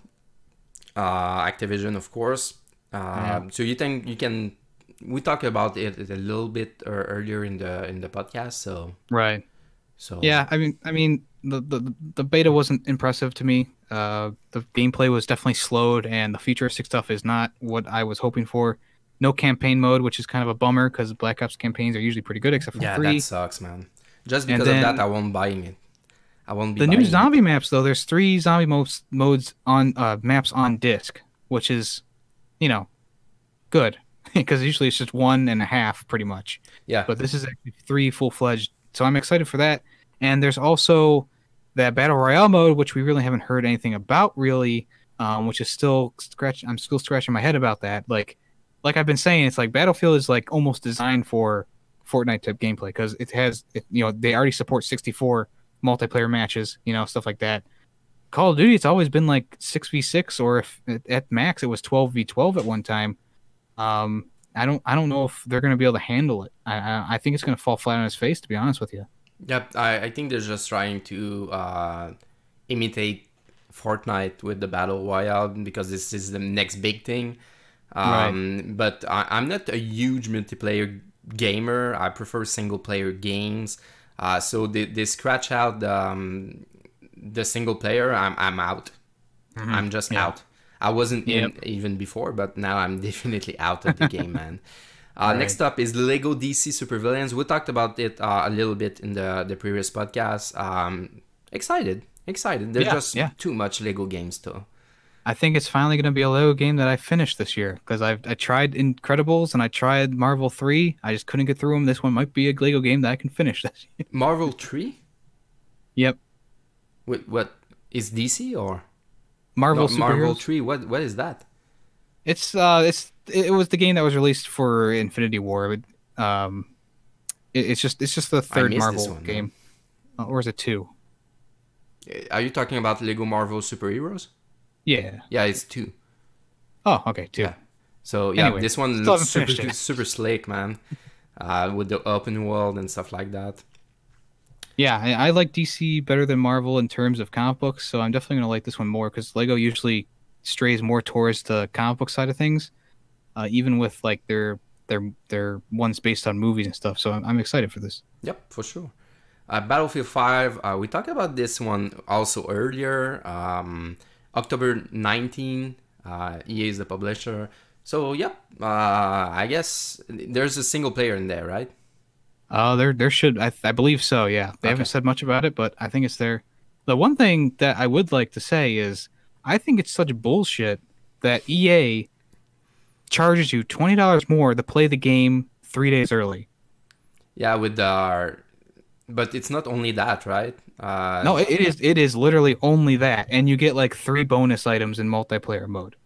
Activision, of course. So you think you can? We talked about it a little bit earlier in the podcast. So right. So yeah, I mean the beta wasn't impressive to me. The gameplay was definitely slowed, and the futuristic stuff is not what I was hoping for. No campaign mode, which is kind of a bummer, because Black Ops campaigns are usually pretty good, except for 3. Yeah, that sucks, man. Just because of that, I won't buying it. I won't be. The new zombie maps, though, there's 3 zombie modes on maps on disc, which is, good, because usually it's just 1.5 pretty much. Yeah. But this is actually 3 full-fledged, so I'm excited for that. And there's also that Battle Royale mode, which we really haven't heard anything about, really, which is still I'm still scratching my head about that. Like I've been saying, it's like Battlefield is like almost designed for Fortnite type gameplay, because they already support 64 multiplayer matches, stuff like that. Call of Duty, it's always been like 6v6, or if at max it was 12v12 at one time. I don't know if they're going to be able to handle it. I think it's going to fall flat on its face, to be honest with you. Yep, I think they're just trying to imitate Fortnite with the Battle Royale, because this is the next big thing. Right. But I'm not a huge multiplayer gamer. I prefer single player games. So they scratch out the single player. I'm out. I'm just out. I wasn't Yep. in even before, but now I'm definitely out of the game, man. Right. Next up is Lego DC Supervillains. We talked about it a little bit in the previous podcast. Excited. There's just too much Lego games, though. I think it's finally going to be a Lego game that I finished this year because I tried Incredibles and I tried Marvel 3. I just couldn't get through them. This one might be a Lego game that I can finish this year. Marvel 3? Yep. What is DC or Marvel no, Marvel Superheroes? 3? What is that? It was the game that was released for Infinity War. It's just the third missed Marvel this one, game. Or is it 2? Are you talking about Lego Marvel Superheroes? Yeah. Yeah, it's 2. Oh, okay, 2. Yeah. So yeah, Anyway, this one still looks haven't finished it. super slick, man. With the open world and stuff like that. Yeah, I like DC better than Marvel in terms of comic books, so I'm definitely gonna like this one more because Lego usually strays more towards the comic book side of things, even with like their ones based on movies and stuff. So I'm excited for this. Yep, for sure. Battlefield 5, we talked about this one also earlier. October 19, EA is the publisher. So, yep, I guess there's a single player in there, right? There should I believe so. Yeah, they haven't said much about it, but I think it's there. The one thing that I would like to say is I think it's such bullshit that EA charges you $20 more to play the game 3 days early. Yeah, with our... But it's not only that, right? No, it is literally only that, and you get like 3 bonus items in multiplayer mode.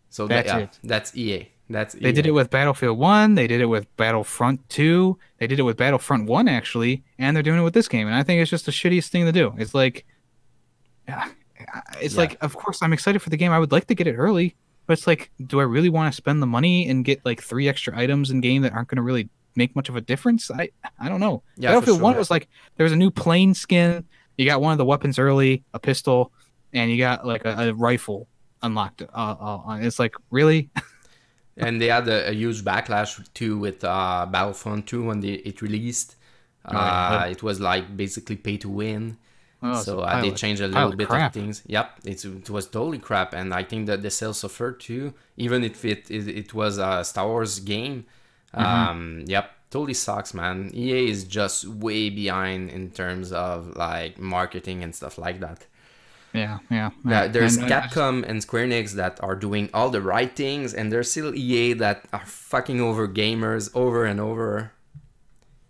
So that's it. That's EA. They did it with Battlefield 1, they did it with Battlefront 2, they did it with Battlefront 1 actually, and they're doing it with this game, and I think it's just the shittiest thing to do. It's like like of course I'm excited for the game. I would like to get it early, but it's like, do I really want to spend the money and get like 3 extra items in game that aren't going to really make much of a difference? I don't know. Yeah, Battlefield 1 was like there was a new plane skin, you got one of the weapons early, a pistol, and you got like a rifle unlocked. It's like, really? And they had a huge backlash too with Battlefront 2 when it released. It was like basically pay to win. Oh, so they changed a little bit of things. Yep, it was totally crap, and I think that the sales suffered too, even if it was a Star Wars game. Yep, totally sucks, man. EA is just way behind in terms of like marketing and stuff like that. Yeah. There's Capcom and Square Enix that are doing all the right things, and there's still EA that are fucking over gamers over and over.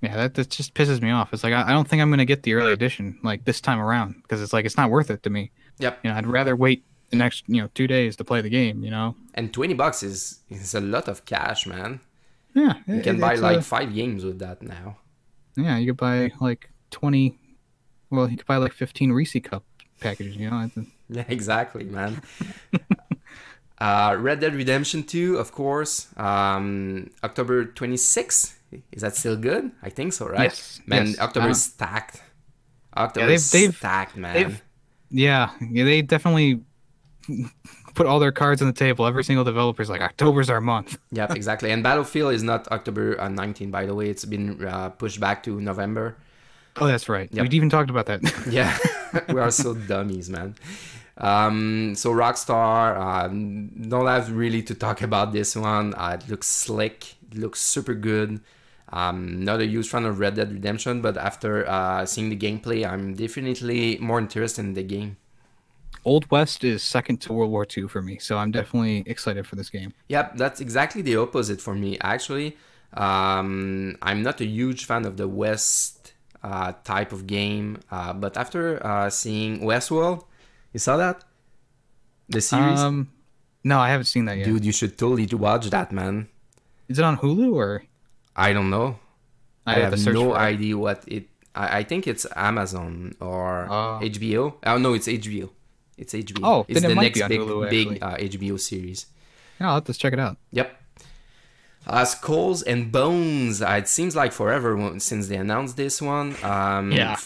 Yeah, that just pisses me off. It's like I don't think I'm gonna get the early edition like this time around because it's like it's not worth it to me. Yep. I'd rather wait the next 2 days to play the game. And $20 is a lot of cash, man. Yeah, you can buy like 5 games with that now. Yeah, you could buy like 20. Well, you could buy like 15 Reese Cup packages. Yeah, exactly, man. Red Dead Redemption 2, of course. October 26th. Is that still good? I think so, right? Yes. Man, yes. October is stacked. October is stacked, man. They definitely put all their cards on the table. Every single developer's like, October's our month. Yep, exactly. And Battlefield is not October 19, by the way. It's been pushed back to November. Oh, that's right. Yep. We even talked about that. Yeah, we are so dummies, man. So Rockstar, don't have really to talk about this one. It looks slick. It looks super good. Not a huge fan of Red Dead Redemption, but after seeing the gameplay, I'm definitely more interested in the game. Old West is second to World War II for me, so I'm definitely excited for this game. Yep, that's exactly the opposite for me, actually. I'm not a huge fan of the West type of game, but after seeing Westworld, you saw that? The series? No, I haven't seen that yet. Dude, you should totally watch that, man. Is it on Hulu or? I don't know. I have no idea idea what it... I think it's Amazon or HBO. Oh, no, it's HBO. It's HBO. Oh, it's then the it might next be on Hulu, big HBO series. Yeah, I'll have to check it out. Yep. Skulls and Bones. It seems like forever since they announced this one. Yeah.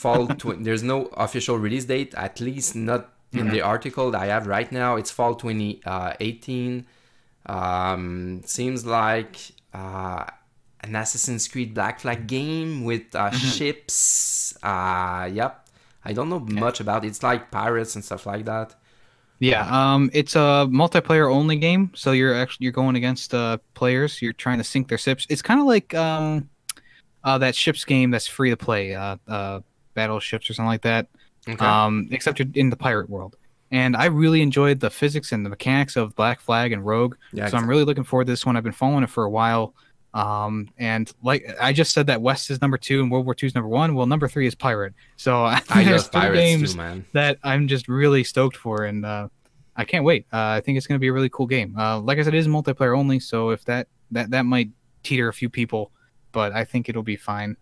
There's no official release date, at least not in the article that I have right now. It's fall 2018. Seems like an Assassin's Creed Black Flag game with ships. Yep. I don't know much about it. It's like pirates and stuff like that. Yeah, it's a multiplayer only game, so you're going against players. You're trying to sink their ships. It's kind of like that ships game that's free to play, battleships or something like that. Okay. Except you're in the pirate world. And I really enjoyed the physics and the mechanics of Black Flag and Rogue, Yeah, so I'm really looking forward to this one. I've been following it for a while. And like I just said that West is number 2 and World War II is number 1. Well, number 3 is Pirate. So I there's love three pirates too, games man. that I'm just really stoked for, and I can't wait. I think it's going to be a really cool game. Like I said, it is multiplayer only, so if that might teeter a few people, but I think it'll be fine.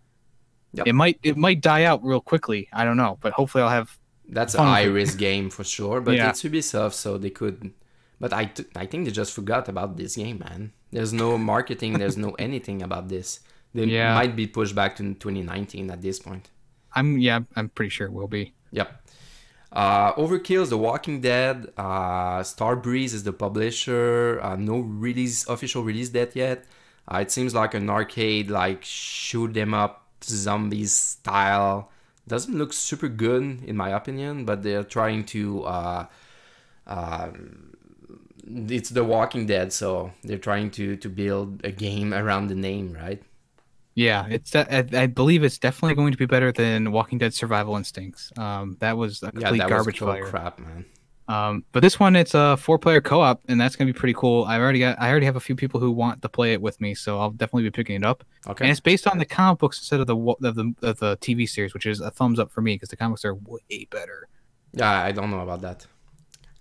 Yep. It might die out real quickly. I don't know, but hopefully I'll have That's a fun with high it. risk game for sure, but Yeah. it's Ubisoft, so they could. But I think they just forgot about this game, man. There's no marketing, there's no anything about this. They Yeah. might be pushed back to 2019 at this point. I'm pretty sure it will be. Yep. Overkill is The Walking Dead. Starbreeze is the publisher. No official release date yet. It seems like an arcade, like shoot 'em up zombies style. Doesn't look super good in my opinion, but they're trying to. It's The Walking Dead, so they're trying to build a game around the name, right? Yeah, I believe it's definitely going to be better than Walking Dead Survival Instincts. That was a Yeah, complete that garbage was fire. crap, man. But this one, it's a 4-player co-op, and that's gonna be pretty cool. I already have a few people who want to play it with me, so I'll definitely be picking it up. Okay. And it's based on the comic books instead of the TV series, which is a thumbs up for me because the comics are way better. Yeah, I don't know about that.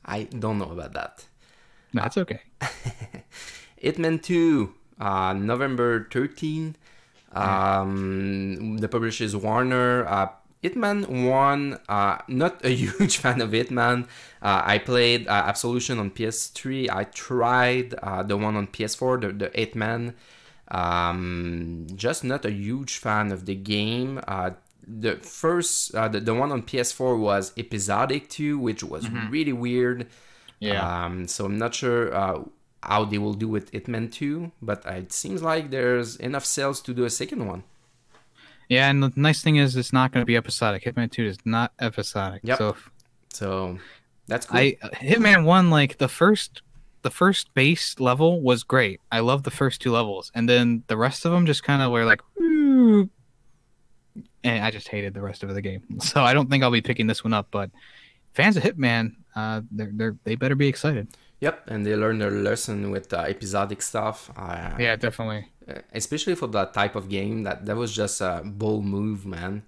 I don't know about that. No, that's okay. Hitman 2, November 13. The publisher is Warner. Hitman 1, not a huge fan of Hitman. I played Absolution on PS3. I tried the one on PS4, the Hitman. Just not a huge fan of the game. The first, the one on PS4 was episodic 2, which was really weird. Yeah. So I'm not sure how they will do with Hitman 2, but it seems like there's enough sales to do a second one. Yeah, and the nice thing is it's not going to be episodic. Hitman 2 is not episodic. Yep. So So that's cool. Hitman 1, like the first base level was great. I love the first 2 levels, and then the rest of them just kind of were like, "Ooh," and I just hated the rest of the game. So I don't think I'll be picking this one up. But fans of Hitman, they better be excited. Yep, and they learned their lesson with episodic stuff. Yeah, definitely. Especially for that type of game, that was just a bold move, man.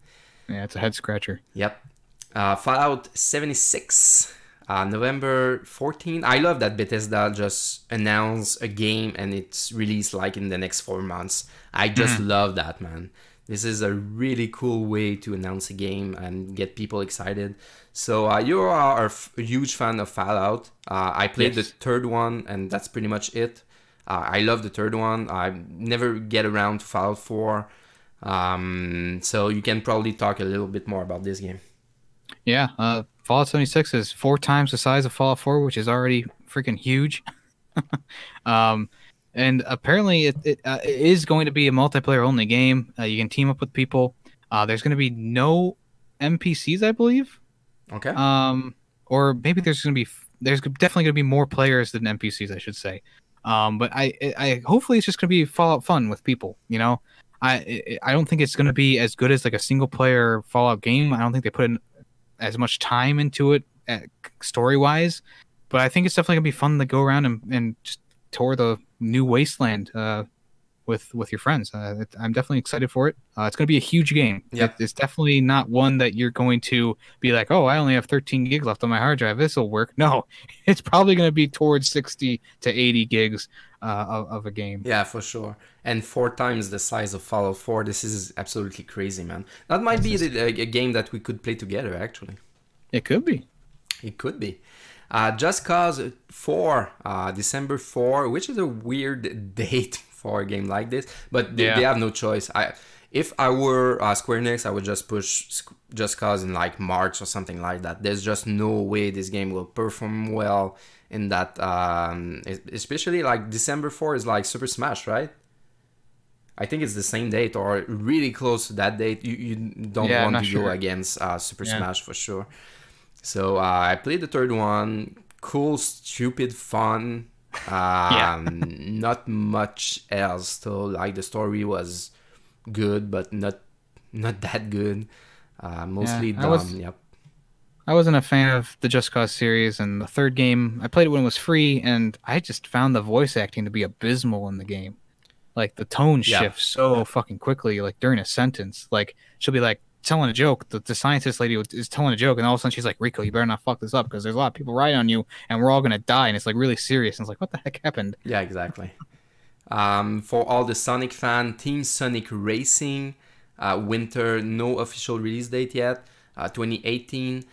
Yeah, it's a head scratcher. Yep. Fallout 76, November 14. I love that Bethesda just announced a game and it's released like in the next 4 months. I just love that, man. This is a really cool way to announce a game and get people excited. So you are a huge fan of Fallout. I played the third one and that's pretty much it. I love the third one. I never get around to Fallout 4. So you can probably talk a little bit more about this game. Yeah, Fallout 76 is 4 times the size of Fallout 4, which is already freaking huge. And apparently it is going to be a multiplayer only game. You can team up with people. There's going to be no NPCs, I believe. Okay. Or maybe there's definitely going to be more players than NPCs, I should say. But I hopefully it's just going to be Fallout fun with people. You know, I don't think it's going to be as good as like a single player Fallout game. I don't think they put in as much time into it story wise, but I think it's definitely gonna be fun to go around and just tour the new wasteland with your friends. I'm definitely excited for it. It's gonna be a huge game. Yeah. It's definitely not one that you're going to be like, oh, I only have 13 gigs left on my hard drive. This will work. No, it's probably gonna be towards 60 to 80 gigs of a game. Yeah, for sure. And 4 times the size of Fallout 4. This is absolutely crazy, man. That might be a game that we could play together, actually. It could be. It could be. Just Cause 4, December 4, which is a weird date for a game like this, but they have no choice. If I were Square Enix, I would just push Just Cause in like March or something like that. There's just no way this game will perform well in that, especially like December 4 is like Super Smash, right? I think it's the same date or really close to that date. You don't want to go against Super Smash for sure. So I played the third one, cool, stupid fun. Yeah. Not much else though. Like the story was good, but not that good. Yeah. Mostly dumb. Yep. I wasn't a fan of the Just Cause series, and the third game, I played it when it was free, and I just found the voice acting to be abysmal in the game. Like the tone Yeah. shifts so fucking quickly, like during a sentence. Like she'll be like telling a joke. The scientist lady is telling a joke, and all of a sudden she's like, "Rico, you better not fuck this up because there's a lot of people riding on you, and we're all gonna die." And it's like really serious. And it's like, what the heck happened? Yeah, exactly. For all the Sonic fan, Team Sonic Racing, winter, no official release date yet, 2018.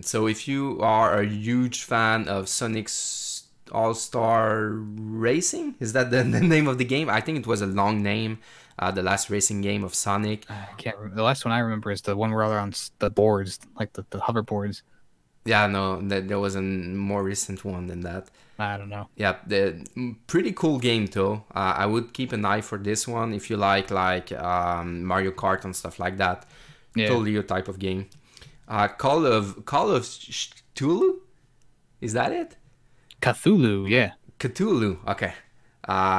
So if you are a huge fan of Sonic's All-Star Racing, is that the name of the game? I think it was a long name, the last racing game of Sonic. I can't remember. The last one I remember is the one where they're on the boards, like the hoverboards. Yeah, no, there was a more recent one than that. I don't know. Yeah, the pretty cool game though. I would keep an eye for this one if you like Mario Kart and stuff like that. Yeah. Totally your type of game. Call of Cthulhu, is that it? Cthulhu, yeah. Cthulhu, okay.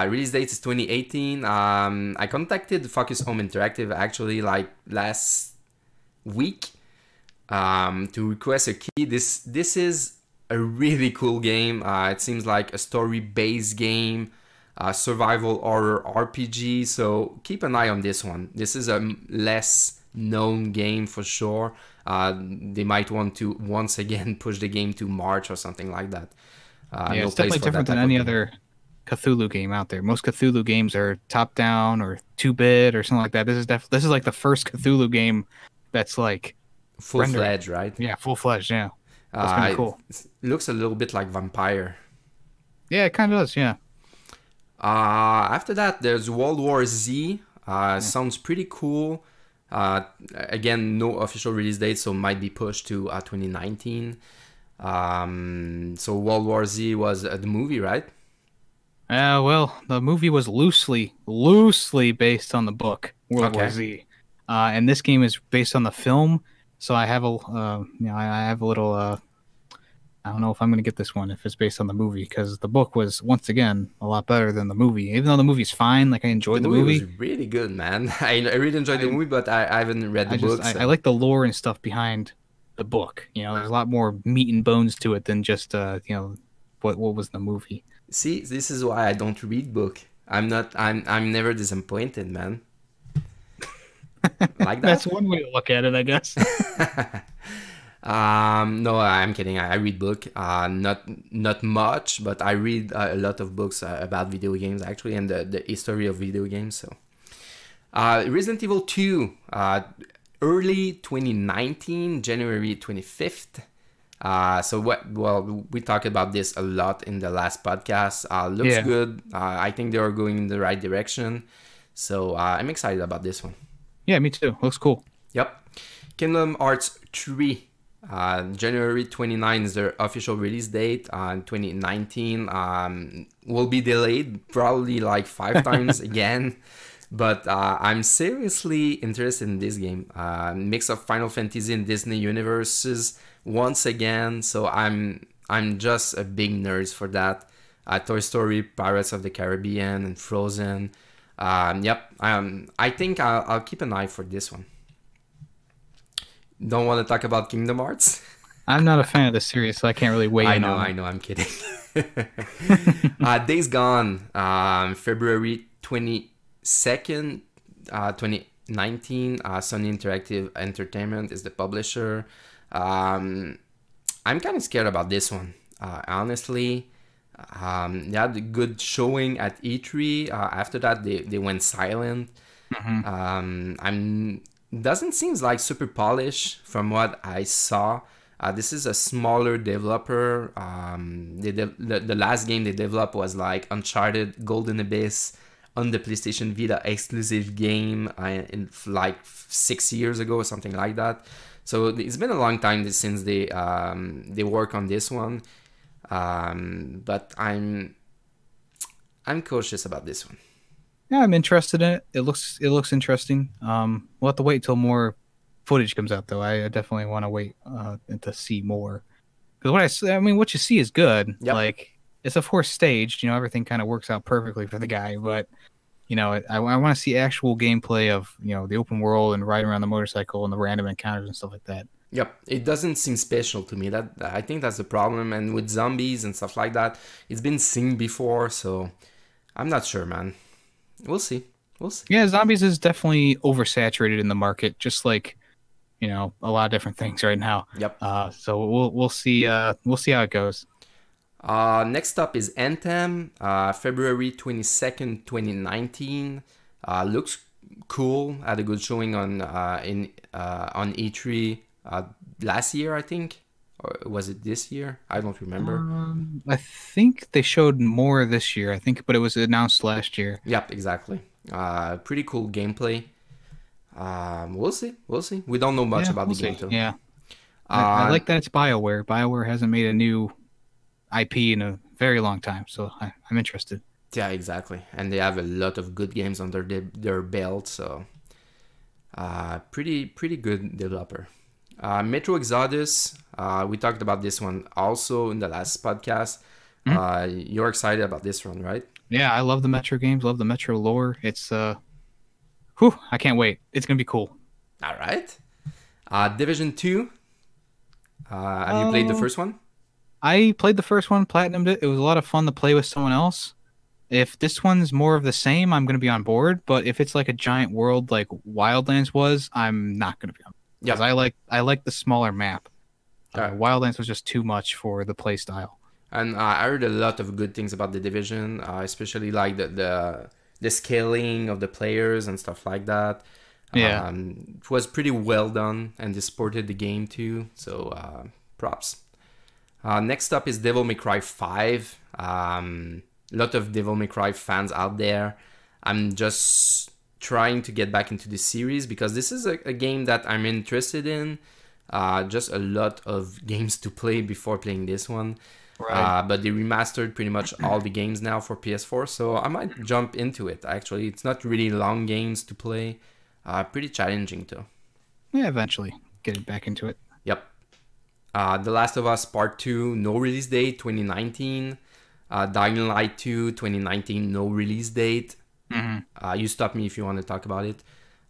Release date is 2018. I contacted Focus Home Interactive actually like last week to request a key. This is a really cool game. It seems like a story-based game, survival horror RPG. So keep an eye on this one. This is a less known game for sure. They might want to once again push the game to March or something like that. Yeah, it's definitely different than any other Cthulhu game out there. Most Cthulhu games are top-down or 2-bit or something like that. This is like the first Cthulhu game that's like full-fledged, right? Yeah, full-fledged. Yeah, that's kind of cool. It looks a little bit like Vampire. Yeah, it kind of does. Yeah. After that, there's World War Z. Sounds pretty cool. Again, no official release date, so might be pushed to 2019. So World War Z was the movie, right? Well, the movie was loosely based on the book World War Z, and this game is based on the film. So I have I have a little. I don't know if I'm going to get this one if it's based on the movie because the book was once again a lot better than the movie. Even though the movie's fine, like I enjoyed the movie. It was really good, man. I really enjoyed the movie, but I haven't read the book. I like the lore and stuff behind the book. You know, there's a lot more meat and bones to it than just what was the movie. See, this is why I don't read book. I'm never disappointed, man. Like that. That's one way to look at it, I guess. No, I'm kidding. I read book. Not much, but I read a lot of books about video games actually, and the history of video games. So, Resident Evil 2, early 2019, January 25th. We talked about this a lot in the last podcast. Looks good. I think they are going in the right direction. So I'm excited about this one. Yeah, me too. Looks cool. Yep. Kingdom Hearts 3. January 29 is their official release date. 2019 will be delayed probably like 5 times again. But I'm seriously interested in this game. Mix of Final Fantasy and Disney universes once again. So I'm just a big nerd for that. Toy Story, Pirates of the Caribbean, and Frozen. I think I'll keep an eye for this one. Don't want to talk about Kingdom Hearts? I'm not a fan of the series, so I can't really weigh in on it. I know, I'm kidding. Days Gone, February 22nd, 2019. Sony Interactive Entertainment is the publisher. I'm kind of scared about this one, honestly. They had a good showing at E3. After that, they went silent. Doesn't seem like super polished from what I saw. This is a smaller developer. The last game they developed was like Uncharted Golden Abyss on the PlayStation Vita exclusive game in like 6 years ago or something like that. So it's been a long time since they work on this one. But I'm cautious about this one. Yeah, I'm interested in it. It looks interesting. We'll have to wait till more footage comes out, though. I definitely want to wait to see more Because I mean, what you see is good. Yep. Like it's a fourth stage. Everything kind of works out perfectly for the guy. But I want to see actual gameplay of the open world and riding around the motorcycle and the random encounters and stuff like that. Yep, it doesn't seem special to me. That I think that's the problem. And with zombies and stuff like that, it's been seen before, so I'm not sure, man. We'll see. We'll see. Yeah, zombies is definitely oversaturated in the market, just like a lot of different things right now. Yep. So we'll see. We'll see how it goes. Next up is Anthem, February 22nd, 2019. Looks cool. Had a good showing on E3 last year, I think. Or was it this year? I don't remember. I think they showed more this year. I think, but it was announced last year. Yep, exactly. Pretty cool gameplay. We'll see. We'll see. We don't know much about the game, though. Yeah. I like that it's BioWare. BioWare hasn't made a new IP in a very long time, so I'm interested. Yeah, exactly. And they have a lot of good games under their belt, so pretty good developer. Metro Exodus, we talked about this one also in the last podcast. You're excited about this one, right? Yeah, I love the Metro games, love the Metro lore. It's I can't wait. It's gonna be cool. All right. Division 2. Have you played the first one? I played the first one, platinumed it. It was a lot of fun to play with someone else. If this one's more of the same, I'm going to be on board. But if it's like a giant world like Wildlands was, I'm not going to be on board. Because I like the smaller map. Wildlands was just too much for the play style. And I heard a lot of good things about the Division, especially like the scaling of the players and stuff like that. Yeah. It was pretty well done, and they supported the game too. So props. Next up is Devil May Cry 5. Lot of Devil May Cry fans out there. I'm just trying to get back into the series because this is a game that I'm interested in. Just a lot of games to play before playing this one. Right. But they remastered pretty much all the games now for PS4, so I might jump into it. Actually, it's not really long games to play. Pretty challenging though. Yeah, eventually get it back into it. Yep. The Last of Us Part 2, no release date, 2019. Dying Light 2, 2019, no release date. You stop me if you want to talk about it.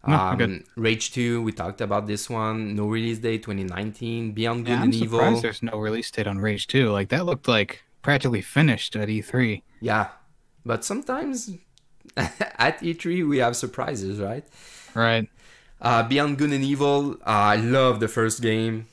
No, Rage 2, we talked about this one. No release date, 2019. Beyond Good I'm and Evil. surprised there's no release date on Rage 2. Like, that looked like practically finished at E3. Yeah, but sometimes at E3 we have surprises, right? Right. Beyond Good and Evil, I love the first game.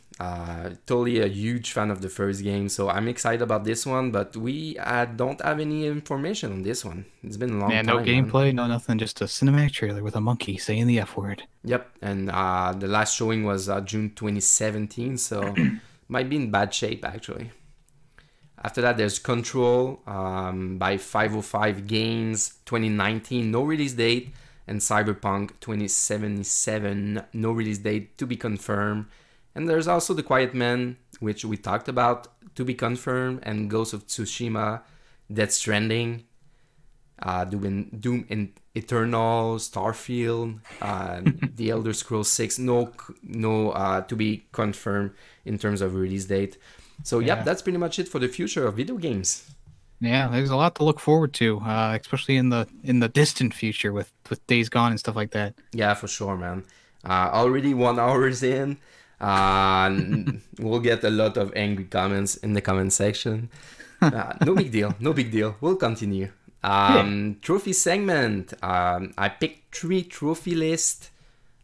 Totally a huge fan of the first game, so I'm excited about this one, but we don't have any information on this one. It's been a long time. No gameplay, no nothing, just a cinematic trailer with a monkey saying the F word. Yep, and the last showing was June 2017, so might be in bad shape actually. After that, there's Control by 505 Games, 2019, no release date, and Cyberpunk 2077, no release date to be confirmed. And there's also The Quiet Man, which we talked about, to be confirmed, and Ghost of Tsushima, Death Stranding, Doom and Eternal, Starfield, The Elder Scrolls 6, no to be confirmed in terms of release date. So yep, that's pretty much it for the future of video games. Yeah, there's a lot to look forward to, especially in the distant future with Days Gone and stuff like that. Yeah, for sure, man. Already 1 hour in. We'll get a lot of angry comments in the comment section. No big deal. No big deal. We'll continue. Trophy segment. I picked 3 trophy lists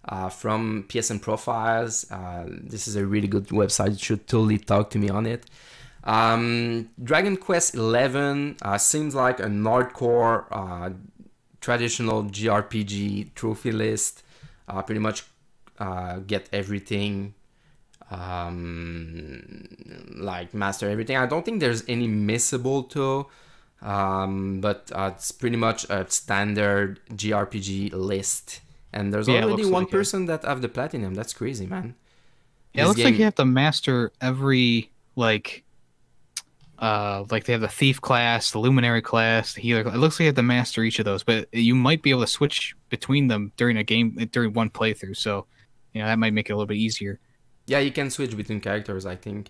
from PSN Profiles. This is a really good website. You should totally talk to me on it. Dragon Quest 11 seems like a hardcore traditional JRPG trophy list. Pretty much get everything. Like master everything. I don't think there's any missable though, but it's pretty much a standard JRPG list, and there's already one person that have the platinum. That's crazy, man. Yeah, it looks like you have to master every like they have the thief class, the luminary class, the healer class. It looks like you have to master each of those, but you might be able to switch between them during one playthrough, so that might make it a little bit easier. Yeah, you can switch between characters, I think.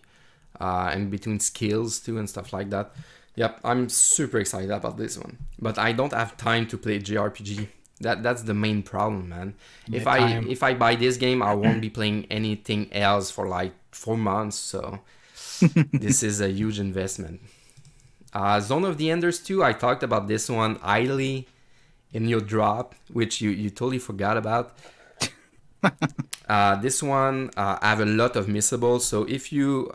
and between skills too and stuff like that. Yep, I'm super excited about this one, but I don't have time to play JRPG. That's the main problem, man. Yeah, If I buy this game, I won't be playing anything else for like 4 months. So this is a huge investment. Zone of the Enders 2, I talked about this one idly in your drop, which you totally forgot about. This one have a lot of missables. So if you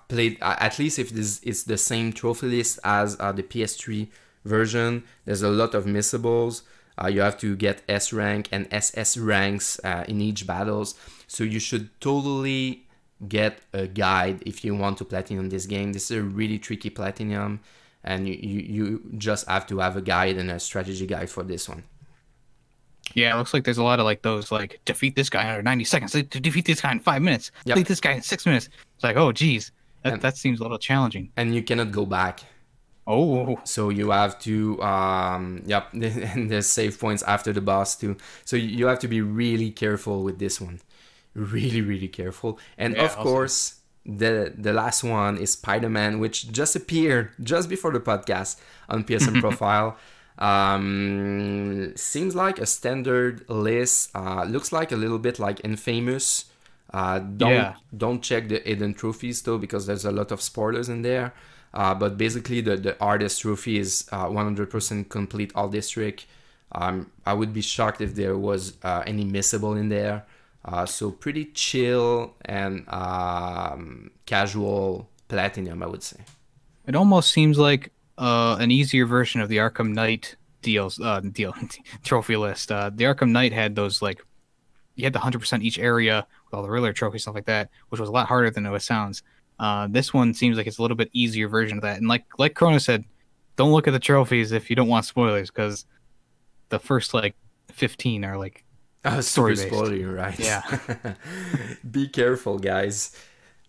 played, at least if this is the same trophy list as the PS3 version, there's a lot of missables. You have to get S rank and SS ranks in each battles. So you should totally get a guide if you want to platinum this game. This is a really tricky platinum, and you just have to have a guide and a strategy guide for this one. Yeah, it looks like there's a lot of like those like defeat this guy in under 90 seconds, defeat this guy in 5 minutes, defeat this guy in 6 minutes. It's like, oh geez, that seems a little challenging. And you cannot go back. Oh, so you have to yep, and there's save points after the boss too. So you have to be really careful with this one, really careful. And yeah, of course, the last one is Spider-Man, which just appeared just before the podcast on PSN profile. Seems like a standard list. Looks like a little bit like Infamous. Don't check the hidden trophies though, because there's a lot of spoilers in there. But basically the artist trophy is 100% complete all district. I would be shocked if there was any missable in there. So pretty chill and casual platinum, I would say. It almost seems like an easier version of the Arkham Knight trophy list. The Arkham Knight had those like, you had the 100% each area with all the Riddler trophies, stuff like that, which was a lot harder than it sounds. This one seems like it's a little bit easier version of that. And like Chrono said, don't look at the trophies if you don't want spoilers, because the first like 15 are like story based. Spoiler, right? Yeah. Be careful, guys.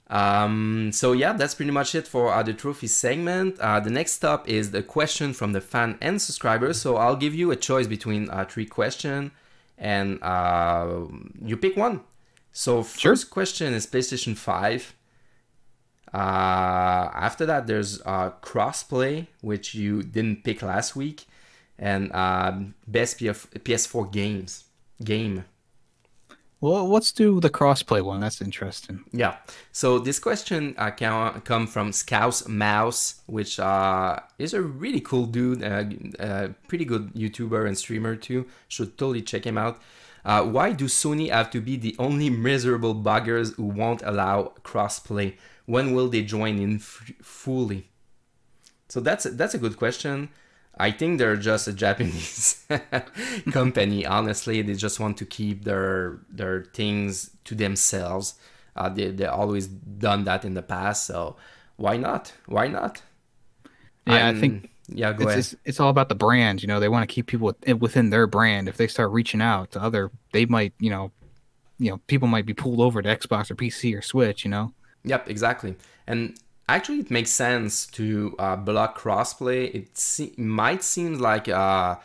So yeah, that's pretty much it for the trophy segment. The next up is the question from the fan and subscribers. So I'll give you a choice between 3 questions, and you pick one. So first question is PlayStation 5. After that, there's crossplay, which you didn't pick last week, and best PS4 game. Well, let's do the crossplay one. That's interesting. Yeah. So this question can come from Scouse Mouse, which is a really cool dude, pretty good YouTuber and streamer too. Should totally check him out. Why do Sony have to be the only miserable buggers who won't allow crossplay? When will they join in fully? So that's a good question. I think they're just a Japanese company. Honestly, they just want to keep their things to themselves. They always done that in the past. So why not? Why not? Yeah, I think. Yeah, go ahead. It's all about the brand. You know, they want to keep people within their brand. If they start reaching out to other, they might, people might be pulled over to Xbox or PC or Switch. You know. Yep, exactly. And actually, it makes sense to block crossplay. It might seem like a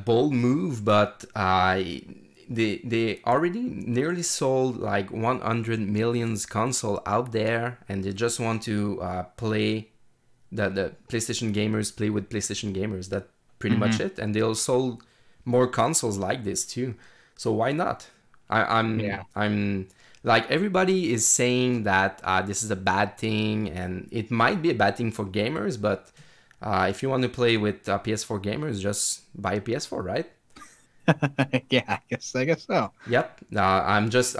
bold move, but they already nearly sold like 100 million console out there, and they just want to play the PlayStation gamers play with PlayStation gamers. That's pretty much it. And they'll sold more consoles like this too. So why not? I'm like, everybody is saying that this is a bad thing, and it might be a bad thing for gamers, but if you want to play with PS4 gamers, just buy a PS4, right? Yeah, I guess so. Yep. I'm just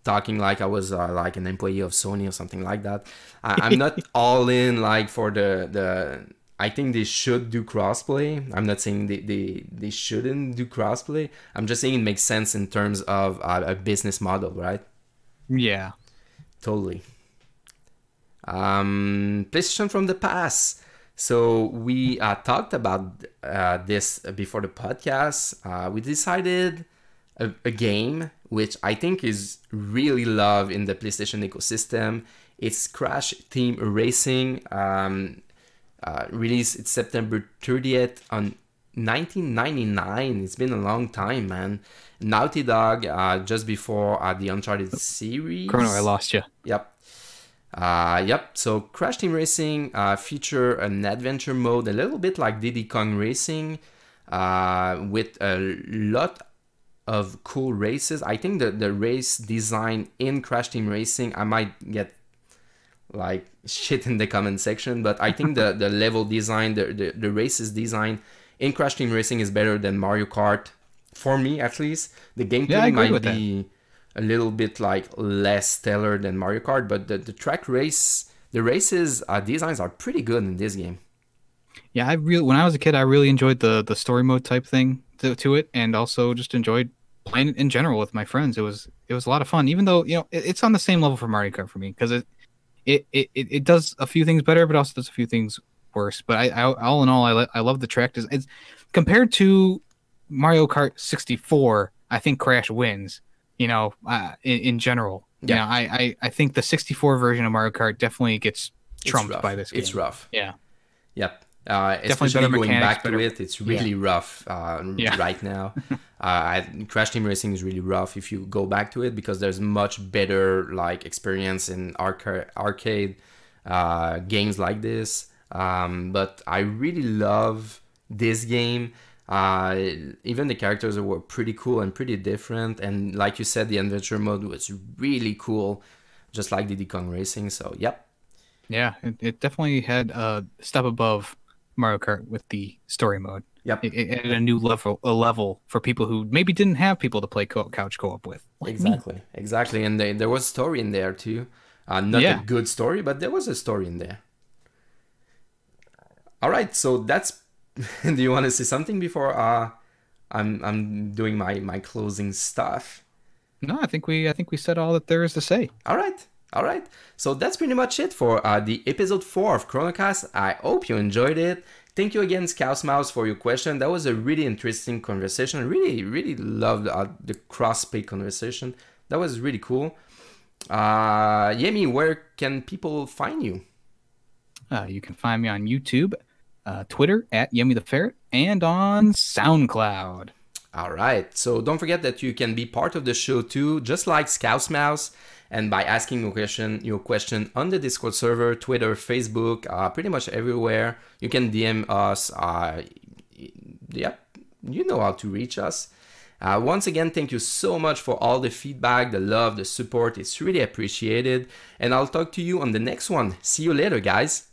talking like I was like an employee of Sony or something like that. I'm not all in like for the I think they should do crossplay. I'm not saying they shouldn't do crossplay. I'm just saying it makes sense in terms of a business model, right? Yeah, totally. PlayStation from the past. So we talked about this before the podcast. We decided a game which I think is really loved in the PlayStation ecosystem. It's Crash Team Racing. Released September 30th on 1999. It's been a long time, man. Naughty Dog, just before the Uncharted series. Chrono, I lost you. Yep. Yep, so Crash Team Racing feature an adventure mode a little bit like Diddy Kong Racing, with a lot of cool races. I think the race design in Crash Team Racing, I might get like shit in the comment section, but I think the level design, the races design in Crash Team Racing is better than Mario Kart, for me at least. The gameplay might be a little bit like less stellar than Mario Kart, but the track race, the races designs are pretty good in this game. Yeah, when I was a kid, I really enjoyed the story mode type thing to it, and also just enjoyed playing it in general with my friends. It was a lot of fun, even though, you know, it's on the same level for Mario Kart for me, because it does a few things better, but also does a few things worse. But I all in all, I love the track. It's compared to Mario Kart 64, I think Crash wins. You know, in general, yeah. You know, I think the 64 version of Mario Kart definitely gets trumped by this game. It's rough. Yeah. Yep. Especially going back to it, it's really rough right now. Crash Team Racing is really rough if you go back to it, because there's much better like experience in arcade games like this. But I really love this game. Even the characters were pretty cool and pretty different, and like you said, the adventure mode was really cool, just like Diddy Kong Racing. So yep. Yeah, it definitely had a step above Mario Kart with the story mode. Yep. It added a new level for people who maybe didn't have people to play couch co-op with. Like exactly. And there was story in there too. Not a good story, but there was a story in there. All right, so that's. Do you want to say something before I'm doing my closing stuff? No, I think we said all that there is to say. All right. So that's pretty much it for the episode 4 of CronoCast. I hope you enjoyed it. Thank you again, Scouse Mouse, for your question. That was a really interesting conversation. I really loved the cross-play conversation. That was really cool. Yemmy, where can people find you? You can find me on YouTube, Twitter at Yemmy the Ferret, and on SoundCloud. All right. So don't forget that you can be part of the show too, just like Scouse Mouse, and by asking your question on the Discord server, Twitter, Facebook, pretty much everywhere. You can DM us. Yep, you know how to reach us. Once again, thank you so much for all the feedback, the love, the support. It's really appreciated. And I'll talk to you on the next one. See you later, guys.